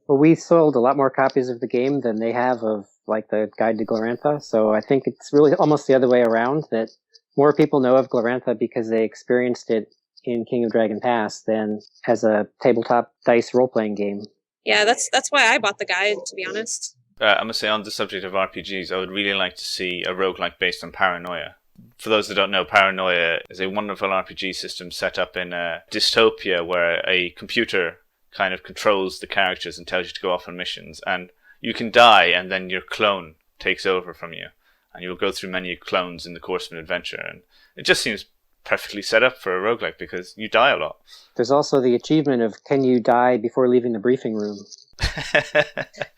Well, we sold a lot more copies of the game than they have of like the Guide to Glorantha. So I think it's really almost the other way around, that more people know of Glorantha because they experienced it in King of Dragon Pass than as a tabletop dice role-playing game. Yeah, that's why I bought the guide, to be honest. I must say, on the subject of RPGs, I would really like to see a roguelike based on Paranoia. For those that don't know, Paranoia is a wonderful RPG system set up in a dystopia where a computer kind of controls the characters and tells you to go off on missions. And you can die, and then your clone takes over from you. And you'll go through many clones in the course of an adventure. And it just seems perfectly set up for a roguelike because you die a lot. There's also the achievement of can you die before leaving the briefing room?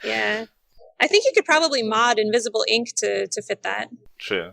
Yeah. I think you could probably mod invisible ink to fit that. True.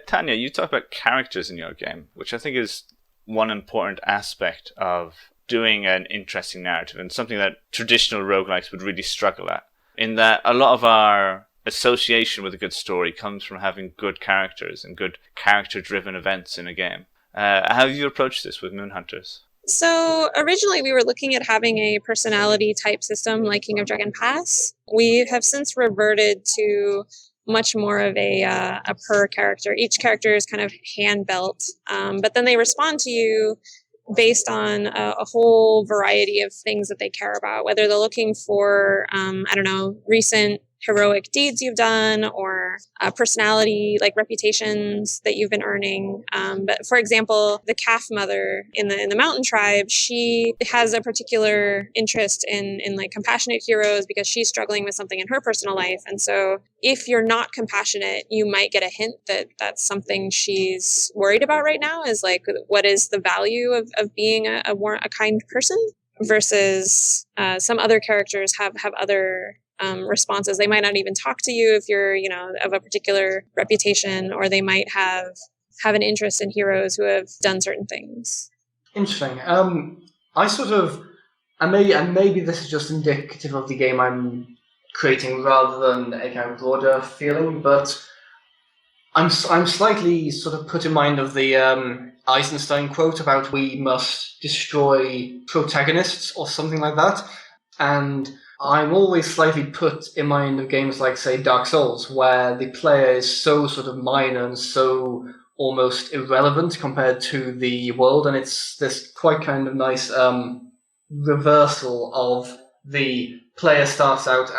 Tanya, you talk about characters in your game, which I think is one important aspect of doing an interesting narrative and something that traditional roguelikes would really struggle at. In that a lot of our association with a good story comes from having good characters and good character-driven events in a game. How have you approached this with Moonhunters? So originally we were looking at having a personality type system like King of Dragon Pass. We have since reverted to much more of a per character. Each character is kind of hand-built, but then they respond to you based on a whole variety of things that they care about, whether they're looking for, recent heroic deeds you've done or personality, like reputations that you've been earning. But for example, the calf mother in the mountain tribe, she has a particular interest in like compassionate heroes because she's struggling with something in her personal life. And so if you're not compassionate, you might get a hint that that's something she's worried about right now, is like, what is the value of being a kind person? Versus some other characters have other responses. They might not even talk to you if you're, of a particular reputation, or they might have an interest in heroes who have done certain things. Interesting. Maybe this is just indicative of the game I'm creating rather than a kind of broader feeling, but I'm slightly sort of put in mind of the Eisenstein quote about we must destroy protagonists or something like that. And I'm always slightly put in mind of games like, say, Dark Souls, where the player is so sort of minor and so almost irrelevant compared to the world. And it's this quite kind of nice reversal of the player starts out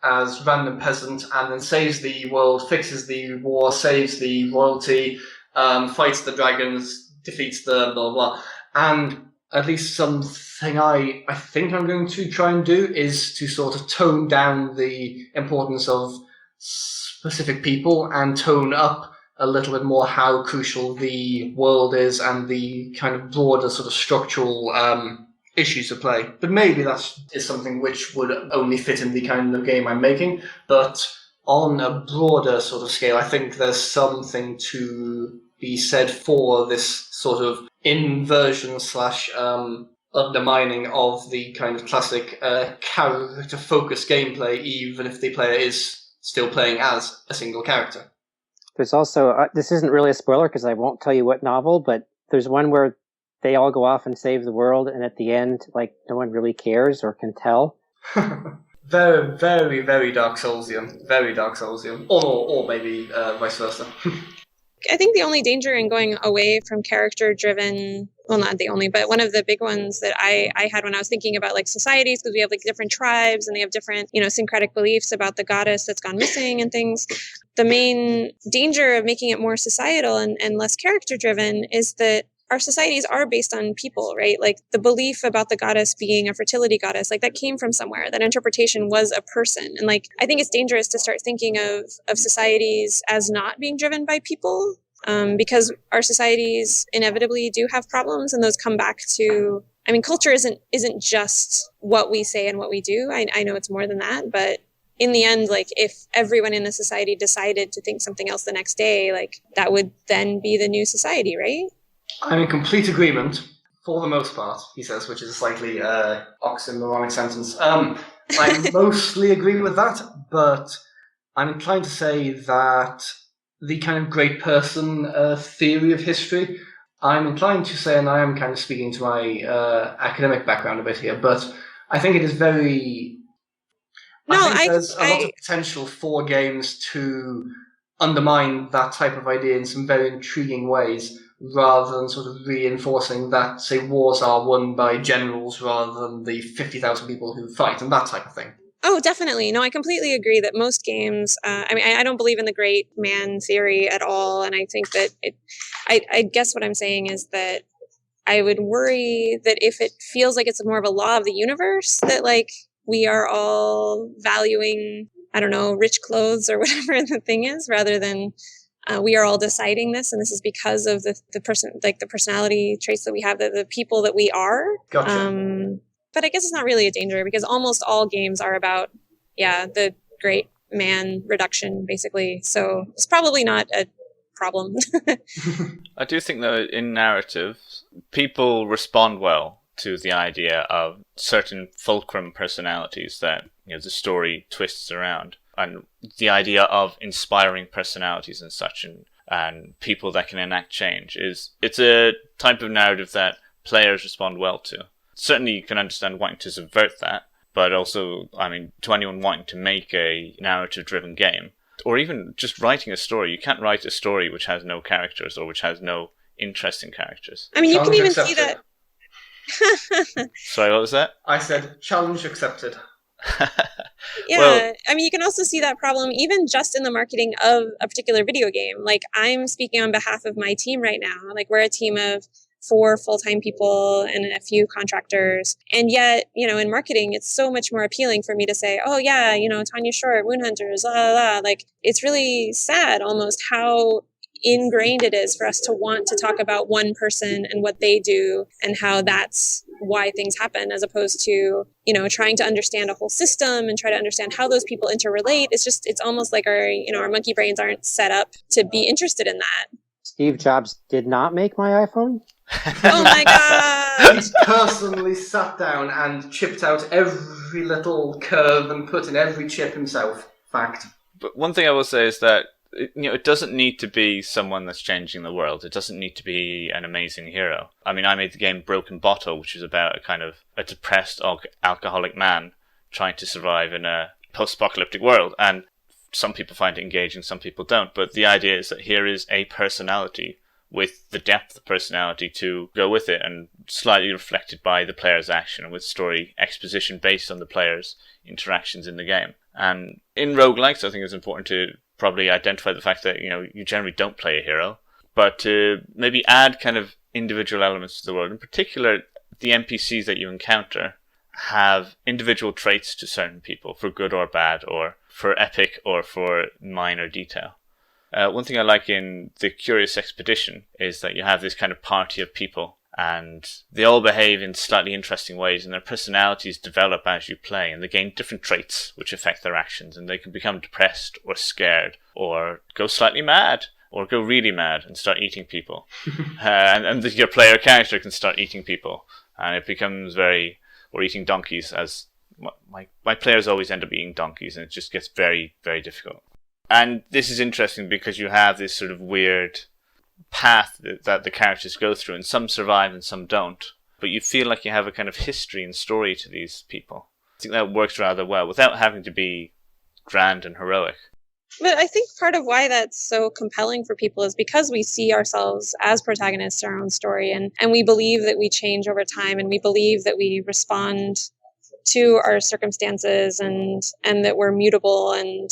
as random peasant and then saves the world, fixes the war, saves the royalty, fights the dragons, defeats the blah, blah. And at least something I think I'm going to try and do is to sort of tone down the importance of specific people and tone up a little bit more how crucial the world is and the kind of broader sort of structural issues at play. But maybe that is something which would only fit in the kind of game I'm making. But on a broader sort of scale, I think there's something to be said for this sort of inversion / undermining of the kind of classic character-focused gameplay, even if the player is still playing as a single character. There's also, this isn't really a spoiler because I won't tell you what novel, but there's one where they all go off and save the world, and at the end, like, no one really cares or can tell. Very, very, very Dark Soulsian. Very Dark Soulsian. Or maybe vice versa. I think the only danger in going away from character-driven, well, not the only, but one of the big ones that I had when I was thinking about like societies, because we have like different tribes and they have different, syncretic beliefs about the goddess that's gone missing and things. The main danger of making it more societal and less character-driven is that our societies are based on people, right? Like the belief about the goddess being a fertility goddess, like that came from somewhere. That interpretation was a person. And like, I think it's dangerous to start thinking of societies as not being driven by people, because our societies inevitably do have problems, and those come back to, culture isn't just what we say and what we do. I know it's more than that, but in the end, like if everyone in the society decided to think something else the next day, like that would then be the new society, right? I'm in complete agreement, for the most part, he says, which is a slightly oxymoronic sentence. I mostly agree with that, but I'm inclined to say that the kind of great person theory of history, I'm inclined to say, and I am kind of speaking to my academic background a bit here, but I think it is very... I think there's a lot of potential for games to undermine that type of idea in some very intriguing ways, rather than sort of reinforcing that, say, wars are won by generals rather than the 50,000 people who fight and that type of thing. Oh, definitely. No, I completely agree that most games, I don't believe in the great man theory at all. And I think that I guess what I'm saying is that I would worry that if it feels like it's more of a law of the universe, that like we are all valuing, I don't know, rich clothes or whatever the thing is, rather than we are all deciding this, and this is because of the person, like the personality traits that we have, the people that we are. Gotcha. But I guess it's not really a danger because almost all games are about, the great man reduction, basically. So it's probably not a problem. I do think that in narratives, people respond well to the idea of certain fulcrum personalities that the story twists around. And the idea of inspiring personalities and such, and people that can enact change, it's a type of narrative that players respond well to. Certainly you can understand wanting to subvert that, but also, to anyone wanting to make a narrative-driven game, or even just writing a story, you can't write a story which has no characters or which has no interesting characters. You can even see that. Sorry, what was that? I said, challenge accepted. Yeah, Well, I mean, you can also see that problem even just in the marketing of a particular video game. Like, I'm speaking on behalf of my team right now. Like, we're a team of 4 full-time people and a few contractors. And yet, in marketing, it's so much more appealing for me to say, oh yeah, Tanya Short, Moonhunters, la la la. Like, it's really sad almost how ingrained it is for us to want to talk about one person and what they do and how that's why things happen, as opposed to, trying to understand a whole system and try to understand how those people interrelate. It's almost like our monkey brains aren't set up to be interested in that. Steve Jobs did not make my iPhone? Oh my god! He's personally sat down and chipped out every little curve and put in every chip himself. Fact. But one thing I will say is that it doesn't need to be someone that's changing the world. It doesn't need to be an amazing hero. I mean, I made the game Broken Bottle, which is about a depressed alcoholic man trying to survive in a post-apocalyptic world. And some people find it engaging, some people don't. But the idea is that here is a personality with the depth of personality to go with it, and slightly reflected by the player's action, and with story exposition based on the player's interactions in the game. And in roguelikes, I think it's important to probably identify the fact that you generally don't play a hero, but to maybe add kind of individual elements to the world. In particular, the NPCs that you encounter have individual traits to certain people, for good or bad, or for epic or for minor detail. One thing I like in The Curious Expedition is that you have this kind of party of people, and they all behave in slightly interesting ways, and their personalities develop as you play, and they gain different traits which affect their actions, and they can become depressed or scared, or go slightly mad, or go really mad and start eating people. And your player character can start eating people, and it becomes or eating donkeys, as my players always end up eating donkeys, and it just gets very, very difficult. And this is interesting because you have this sort of weird path that the characters go through, and some survive and some don't. But you feel like you have a kind of history and story to these people. I think that works rather well without having to be grand and heroic. But I think part of why that's so compelling for people is because we see ourselves as protagonists in our own story, and we believe that we change over time, and we believe that we respond to our circumstances, and that we're mutable, and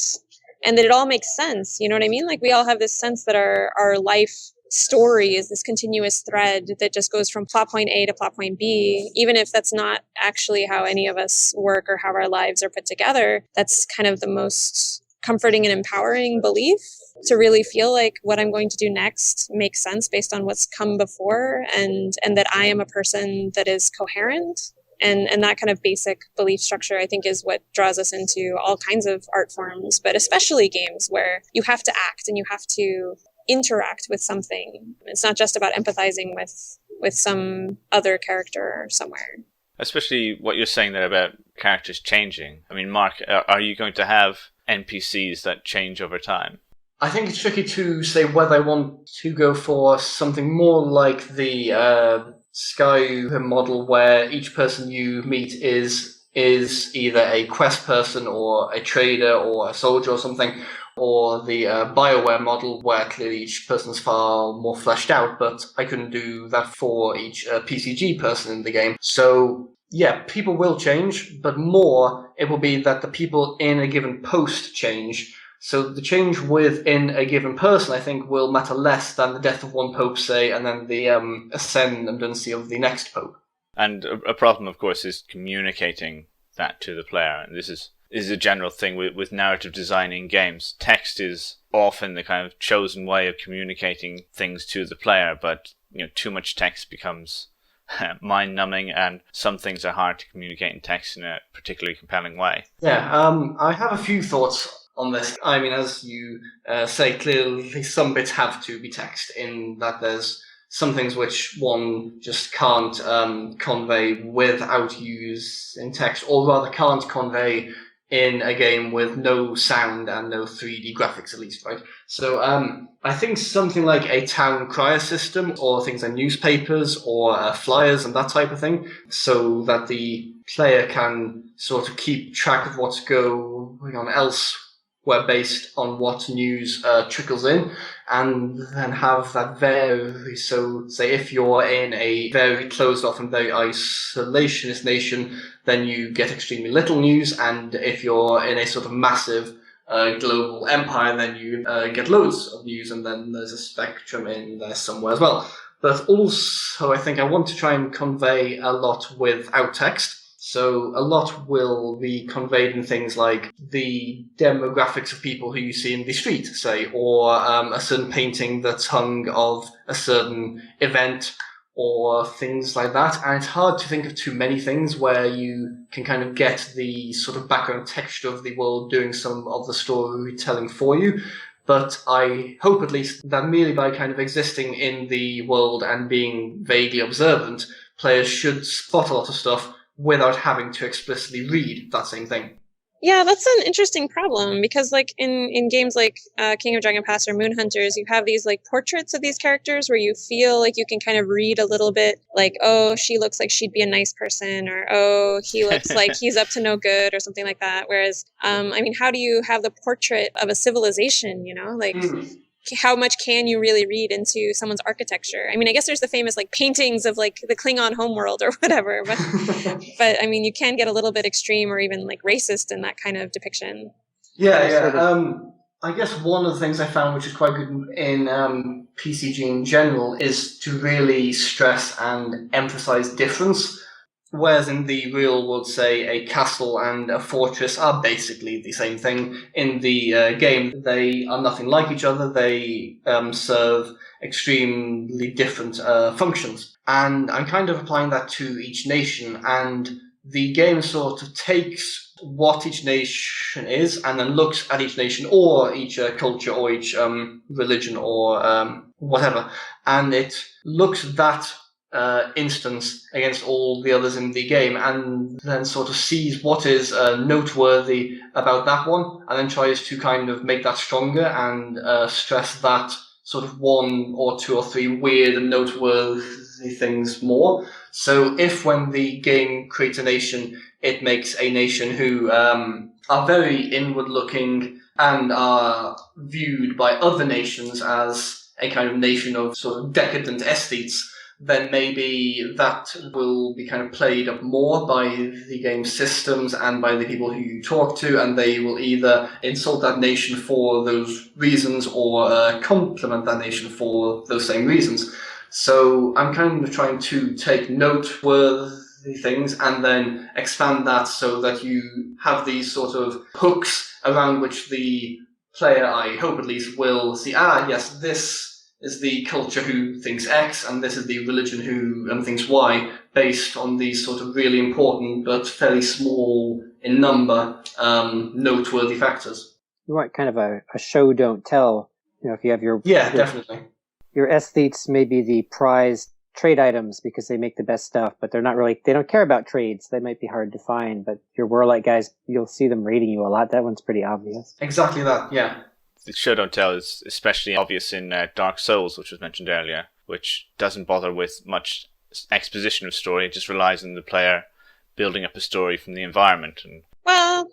that it all makes sense. You know what I mean? Like, we all have this sense that our life story is this continuous thread that just goes from plot point A to plot point B, even if that's not actually how any of us work or how our lives are put together. That's kind of the most comforting and empowering belief, to really feel like what I'm going to do next makes sense based on what's come before, and that I am a person that is coherent. And that kind of basic belief structure, I think, is what draws us into all kinds of art forms, but especially games where you have to act and you have to interact with something. It's not just about empathizing with some other character somewhere. Especially what you're saying there about characters changing. I mean, Mark, are you going to have NPCs that change over time? I think it's tricky to say whether I want to go for something more like the Skyrim model, where each person you meet is either a quest person or a trader or a soldier or something, or the BioWare model, where clearly each person's far more fleshed out, but I couldn't do that for each PCG person in the game. So yeah, people will change, but more it will be that the people in a given post change. So the change within a given person, I think, will matter less than the death of one pope, say, and then the ascendancy of the next pope. And a problem, of course, is communicating that to the player. And this is a general thing with narrative design in games. Text is often the kind of chosen way of communicating things to the player, but too much text becomes mind-numbing, and some things are hard to communicate in text in a particularly compelling way. Yeah, I have a few thoughts on this. I mean, as you say, clearly some bits have to be text, in that there's some things which one just can't convey without using text, or rather can't convey in a game with no sound and no 3D graphics, at least, right? So I think something like a town crier system, or things like newspapers or flyers and that type of thing, so that the player can sort of keep track of what's going on were based on what news trickles in, and then have that vary. So, say if you're in a very closed off and very isolationist nation, then you get extremely little news, and if you're in a sort of massive global empire, then you get loads of news, and then there's a spectrum in there somewhere as well. But also, I think I want to try and convey a lot without text. So a lot will be conveyed in things like the demographics of people who you see in the street, say, or a certain painting that's hung of a certain event, or things like that. And it's hard to think of too many things where you can kind of get the sort of background texture of the world doing some of the storytelling for you. But I hope at least that merely by kind of existing in the world and being vaguely observant, players should spot a lot of stuff without having to explicitly read that same thing. Yeah, that's an interesting problem because, like, in games like King of Dragon Pass or Moonhunters, you have these, like, portraits of these characters where you feel like you can kind of read a little bit, like, oh, she looks like she'd be a nice person, or, oh, he looks like he's up to no good, or something like that. Whereas, I mean, how do you have the portrait of a civilization, you know? Like, how much can you really read into someone's architecture? I mean, I guess there's the famous like paintings of like the Klingon homeworld or whatever, but I mean, you can get a little bit extreme or even like racist in that kind of depiction. Yeah. I guess one of the things I found which is quite good in PCG in general is to really stress and emphasize difference. Whereas in the real world, say, a castle and a fortress are basically the same thing. In the game, they are nothing like each other. They serve extremely different functions. And I'm kind of applying that to each nation. And the game sort of takes what each nation is and then looks at each nation or each culture or each religion or whatever. And it looks at that instance against all the others in the game and then sort of sees what is noteworthy about that one and then tries to kind of make that stronger and stress that sort of one or two or three weird and noteworthy things more. So if when the game creates a nation, it makes a nation who are very inward looking and are viewed by other nations as a kind of nation of sort of decadent aesthetes, then maybe that will be kind of played up more by the game's systems and by the people who you talk to, and they will either insult that nation for those reasons or compliment that nation for those same reasons. So I'm kind of trying to take noteworthy things and then expand that so that you have these sort of hooks around which the player, I hope at least, will see, yes, this is the culture who thinks X, and this is the religion who thinks Y, based on these sort of really important but fairly small in number noteworthy factors. You want kind of a show don't tell. You know, if you have definitely. Your aesthetes may be the prized trade items because they make the best stuff, but they don't care about trades. They might be hard to find, but your warlike guys, you'll see them raiding you a lot. That one's pretty obvious. Exactly that, yeah. The show don't tell is especially obvious in Dark Souls, which was mentioned earlier, which doesn't bother with much exposition of story. It just relies on the player building up a story from the environment. And well,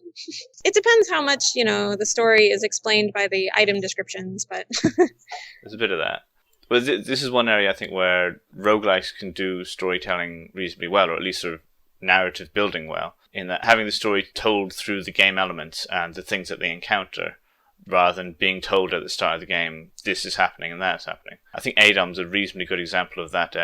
it depends how much, the story is explained by the item descriptions, but there's a bit of that. Well, this is one area I think where roguelikes can do storytelling reasonably well, or at least sort of narrative building well, in that having the story told through the game elements and the things that they encounter, rather than being told at the start of the game, this is happening and that's happening. I think Adom's a reasonably good example of that.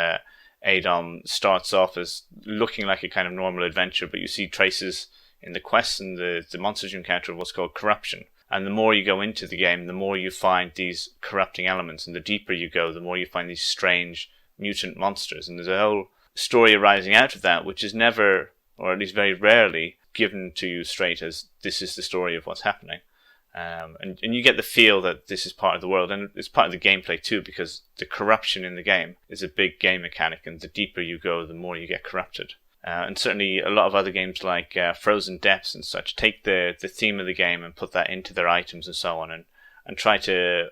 Adom starts off as looking like a kind of normal adventure, but you see traces in the quests and the monsters you encounter of what's called corruption. And the more you go into the game, the more you find these corrupting elements, and the deeper you go, the more you find these strange mutant monsters. And there's a whole story arising out of that, which is never, or at least very rarely, given to you straight as this is the story of what's happening. And you get the feel that this is part of the world, and it's part of the gameplay too, because the corruption in the game is a big game mechanic, and the deeper you go, the more you get corrupted. And certainly a lot of other games like Frozen Depths and such take the theme of the game and put that into their items and so on, and try to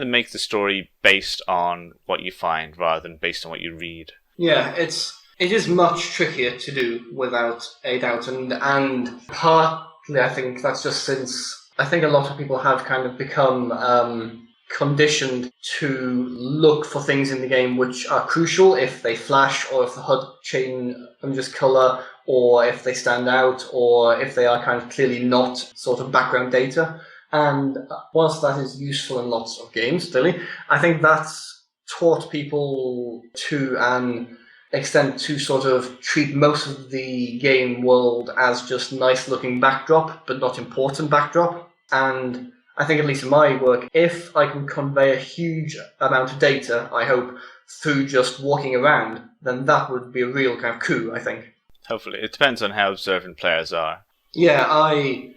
make the story based on what you find rather than based on what you read. Yeah, it is much trickier to do without a doubt, and partly I think that's just since I think a lot of people have kind of become conditioned to look for things in the game which are crucial if they flash, or if the HUD changes colour, or if they stand out, or if they are kind of clearly not sort of background data. And whilst that is useful in lots of games, clearly, I think that's taught people to an extent to sort of treat most of the game world as just nice looking backdrop, but not important backdrop. And I think, at least in my work, if I can convey a huge amount of data, I hope, through just walking around, then that would be a real kind of coup, I think. Hopefully. It depends on how observant players are. Yeah, I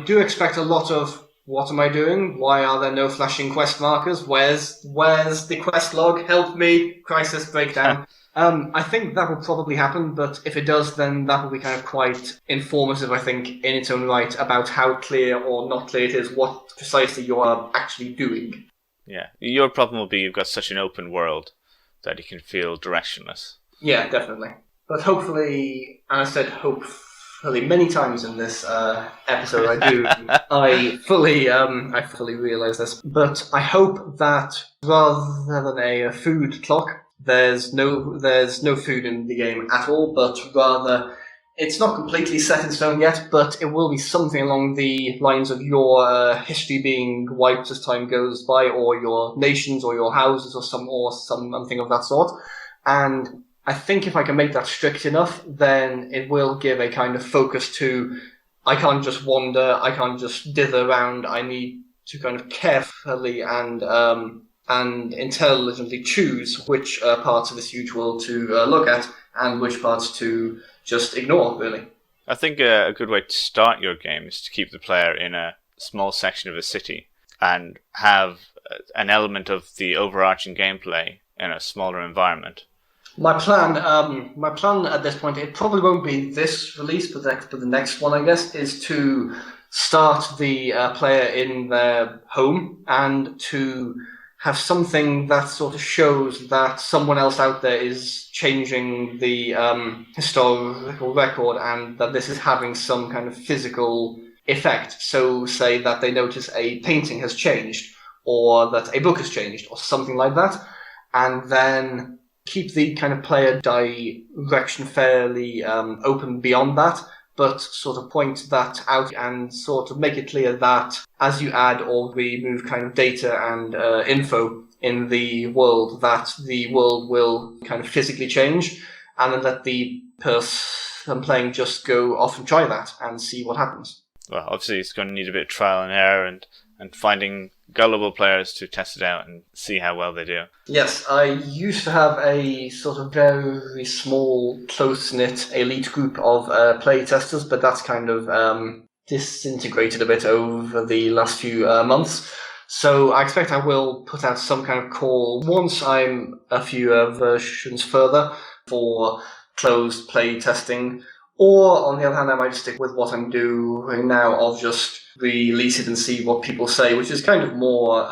do expect a lot of, what am I doing? Why are there no flashing quest markers? Where's the quest log? Help me! Crisis breakdown. I think that will probably happen, but if it does, then that will be kind of quite informative, I think, in its own right, about how clear or not clear it is what precisely you are actually doing. Yeah, your problem will be you've got such an open world that you can feel directionless. Yeah, definitely. But hopefully, and I said hopefully many times in this episode, I fully realise this. But I hope that rather than a food clock, there's no food in the game at all, but rather it's not completely set in stone yet, but it will be something along the lines of your history being wiped as time goes by, or your nations, or your houses, or something of that sort. And I think if I can make that strict enough, then it will give a kind of focus to, I can't just wander, I can't just dither around, I need to kind of carefully and intelligently choose which parts of this huge world to look at, and which parts to just ignore, really. I think a good way to start your game is to keep the player in a small section of a city and have an element of the overarching gameplay in a smaller environment. My plan at this point, it probably won't be this release, but the next one, I guess, is to start the player in their home and to have something that sort of shows that someone else out there is changing the historical record, and that this is having some kind of physical effect. So say that they notice a painting has changed, or that a book has changed, or something like that, and then keep the kind of player direction fairly open beyond that, but sort of point that out and sort of make it clear that as you add or remove kind of data and info in the world, that the world will kind of physically change, and then let the person playing just go off and try that and see what happens. Well, obviously it's going to need a bit of trial and error and finding gullible players to test it out and see how well they do. Yes, I used to have a sort of very small, close-knit elite group of play testers, but that's kind of disintegrated a bit over the last few months. So I expect I will put out some kind of call once I'm a few versions further for closed play testing. Or, on the other hand, I might stick with what I'm doing now of just release it and see what people say, which is kind of more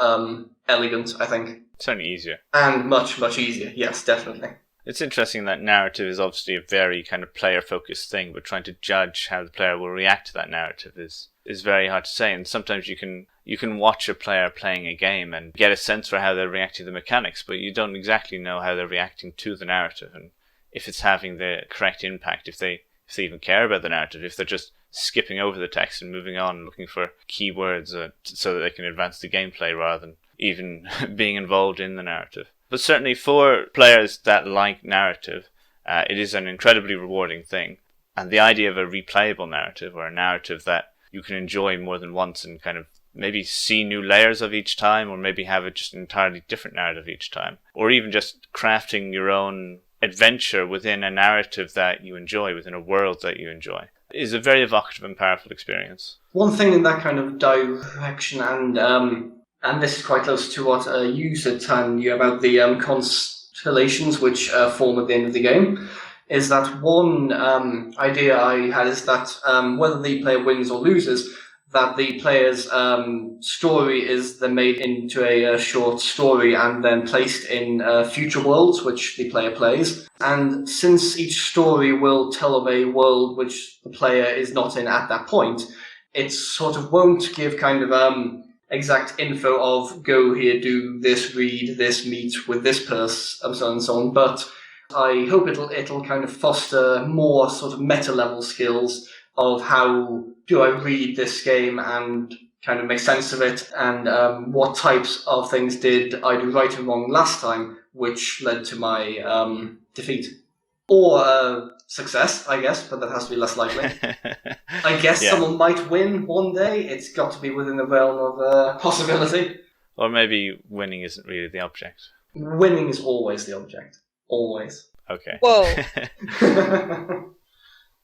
elegant, I think. Certainly easier. And much, much easier. Yes, definitely. It's interesting that narrative is obviously a very kind of player-focused thing, but trying to judge how the player will react to that narrative is very hard to say. And sometimes you can watch a player playing a game and get a sense for how they're reacting to the mechanics, but you don't exactly know how they're reacting to the narrative and if it's having the correct impact, if they even care about the narrative, if they're just skipping over the text and moving on, looking for keywords so that they can advance the gameplay rather than even being involved in the narrative. But certainly for players that like narrative, it is an incredibly rewarding thing. And the idea of a replayable narrative, or a narrative that you can enjoy more than once and kind of maybe see new layers of each time, or maybe have a just entirely different narrative each time, or even just crafting your own adventure within a narrative that you enjoy, within a world that you enjoy, is a very evocative and powerful experience. One thing in that kind of direction, and this is quite close to what you said, Tanya, about the constellations which form at the end of the game, is that one idea I had is that whether the player wins or loses, that the player's story is then made into a short story and then placed in future worlds which the player plays. And since each story will tell of a world which the player is not in at that point, it sort of won't give kind of exact info of go here, do this, read this, meet with this person, so on and so on. But I hope it'll kind of foster more sort of meta level skills of how do I read this game and kind of make sense of it, and what types of things did I do right and wrong last time, which led to my defeat. Or success, I guess, but that has to be less likely. I guess someone might win one day. It's got to be within the realm of possibility. Or maybe winning isn't really the object. Winning is always the object. Always. Okay. Whoa.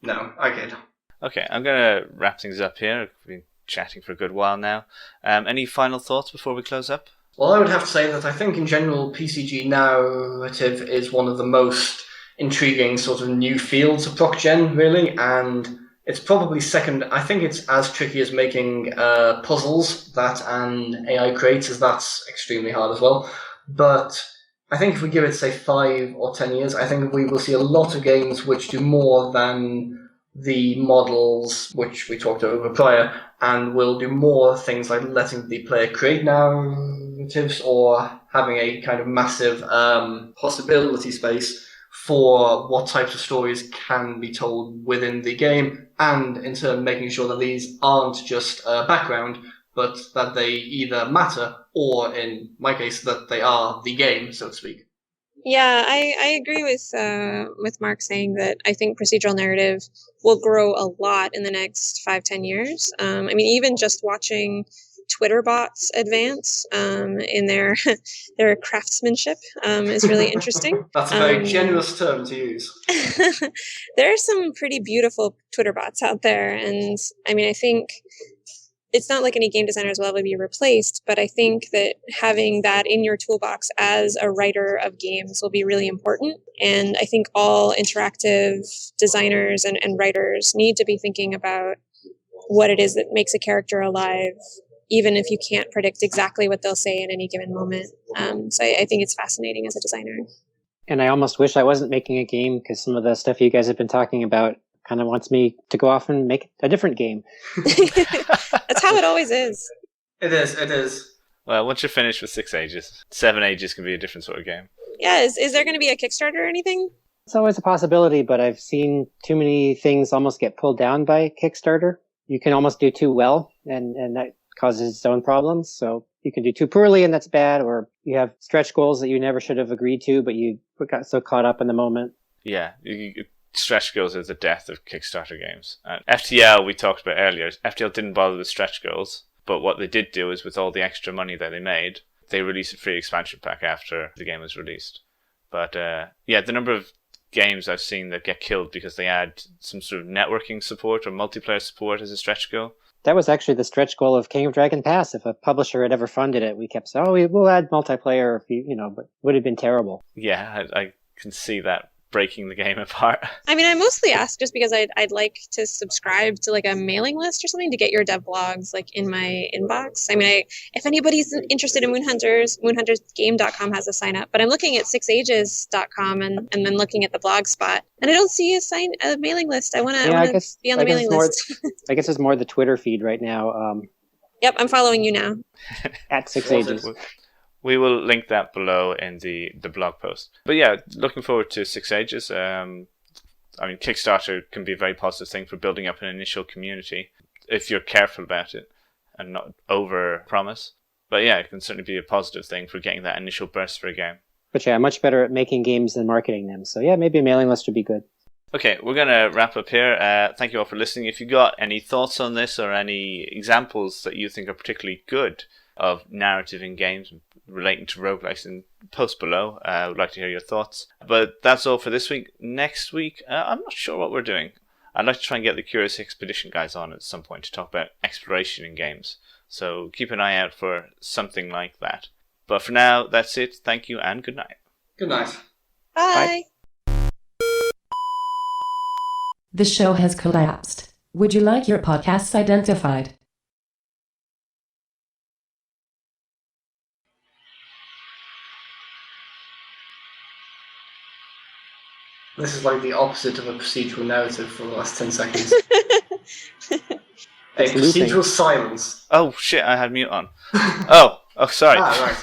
No, I kid. Okay, I'm going to wrap things up here. We've been chatting for a good while now. Any final thoughts before we close up? Well, I would have to say that I think in general PCG narrative is one of the most intriguing sort of new fields of proc gen, really, and it's probably second. I think it's as tricky as making puzzles that an AI creates, as that's extremely hard as well. But I think if we give it, say, 5 or 10 years, I think we will see a lot of games which do more than the models which we talked over prior, and will do more things like letting the player create narratives or having a kind of massive possibility space for what types of stories can be told within the game, and in turn making sure that these aren't just background, but that they either matter or, in my case, that they are the game, so to speak. Yeah, I agree with Mark saying that I think procedural narrative will grow a lot in the next 5-10 years. I mean, even just watching Twitter bots advance in their craftsmanship is really interesting. That's a very generous term to use. There are some pretty beautiful Twitter bots out there, and I mean, I think it's not like any game designers will ever be replaced, but I think that having that in your toolbox as a writer of games will be really important. And I think all interactive designers and writers need to be thinking about what it is that makes a character alive, even if you can't predict exactly what they'll say in any given moment. So I think it's fascinating as a designer. And I almost wish I wasn't making a game, because some of the stuff you guys have been talking about kind of wants me to go off and make a different game. That's how it always is. It is. Well, once you're finished with 6 Ages, 7 Ages can be a different sort of game. Yeah, is there going to be a Kickstarter or anything? It's always a possibility, but I've seen too many things almost get pulled down by Kickstarter. You can almost do too well, and that causes its own problems. So you can do too poorly, and that's bad, or you have stretch goals that you never should have agreed to, but you got so caught up in the moment. Yeah, stretch goals are the death of Kickstarter games. FTL, we talked about earlier, FTL didn't bother with stretch goals, but what they did do is, with all the extra money that they made, they released a free expansion pack after the game was released. But yeah, the number of games I've seen that get killed because they add some sort of networking support or multiplayer support as a stretch goal. That was actually the stretch goal of King of Dragon Pass. If a publisher had ever funded it, we kept saying, we'll add multiplayer, if but it would have been terrible. Yeah, I can see that breaking the game apart. I mean, I mostly ask just because I'd like to subscribe to like a mailing list or something to get your dev blogs like in my inbox. I mean, if anybody's interested in Moonhunters, moonhuntersgame.com has a sign up, but I'm looking at 6ages.com and then looking at the blog spot, and I don't see a mailing list. I want to be on the mailing list. I guess it's more the Twitter feed right now. Yep, I'm following you now. At 6ages. We will link that below in the blog post. But yeah, looking forward to 6 Ages. I mean, Kickstarter can be a very positive thing for building up an initial community if you're careful about it and not over-promise. But yeah, it can certainly be a positive thing for getting that initial burst for a game. But yeah, I'm much better at making games than marketing them. So yeah, maybe a mailing list would be good. Okay, we're going to wrap up here. Thank you all for listening. If you got any thoughts on this or any examples that you think are particularly good of narrative in games relating to roguelikes, and post below. I would like to hear your thoughts. But that's all for this week. Next week, I'm not sure what we're doing. I'd like to try and get the Curious Expedition guys on at some point to talk about exploration in games. So keep an eye out for something like that. But for now, that's it. Thank you and good night. Good night. Bye. The show has collapsed. Would you like your podcasts identified? This is like the opposite of a procedural narrative for the last 10 seconds. A It's looping. procedural silence. Oh shit! I had mute on. Oh, sorry. Right.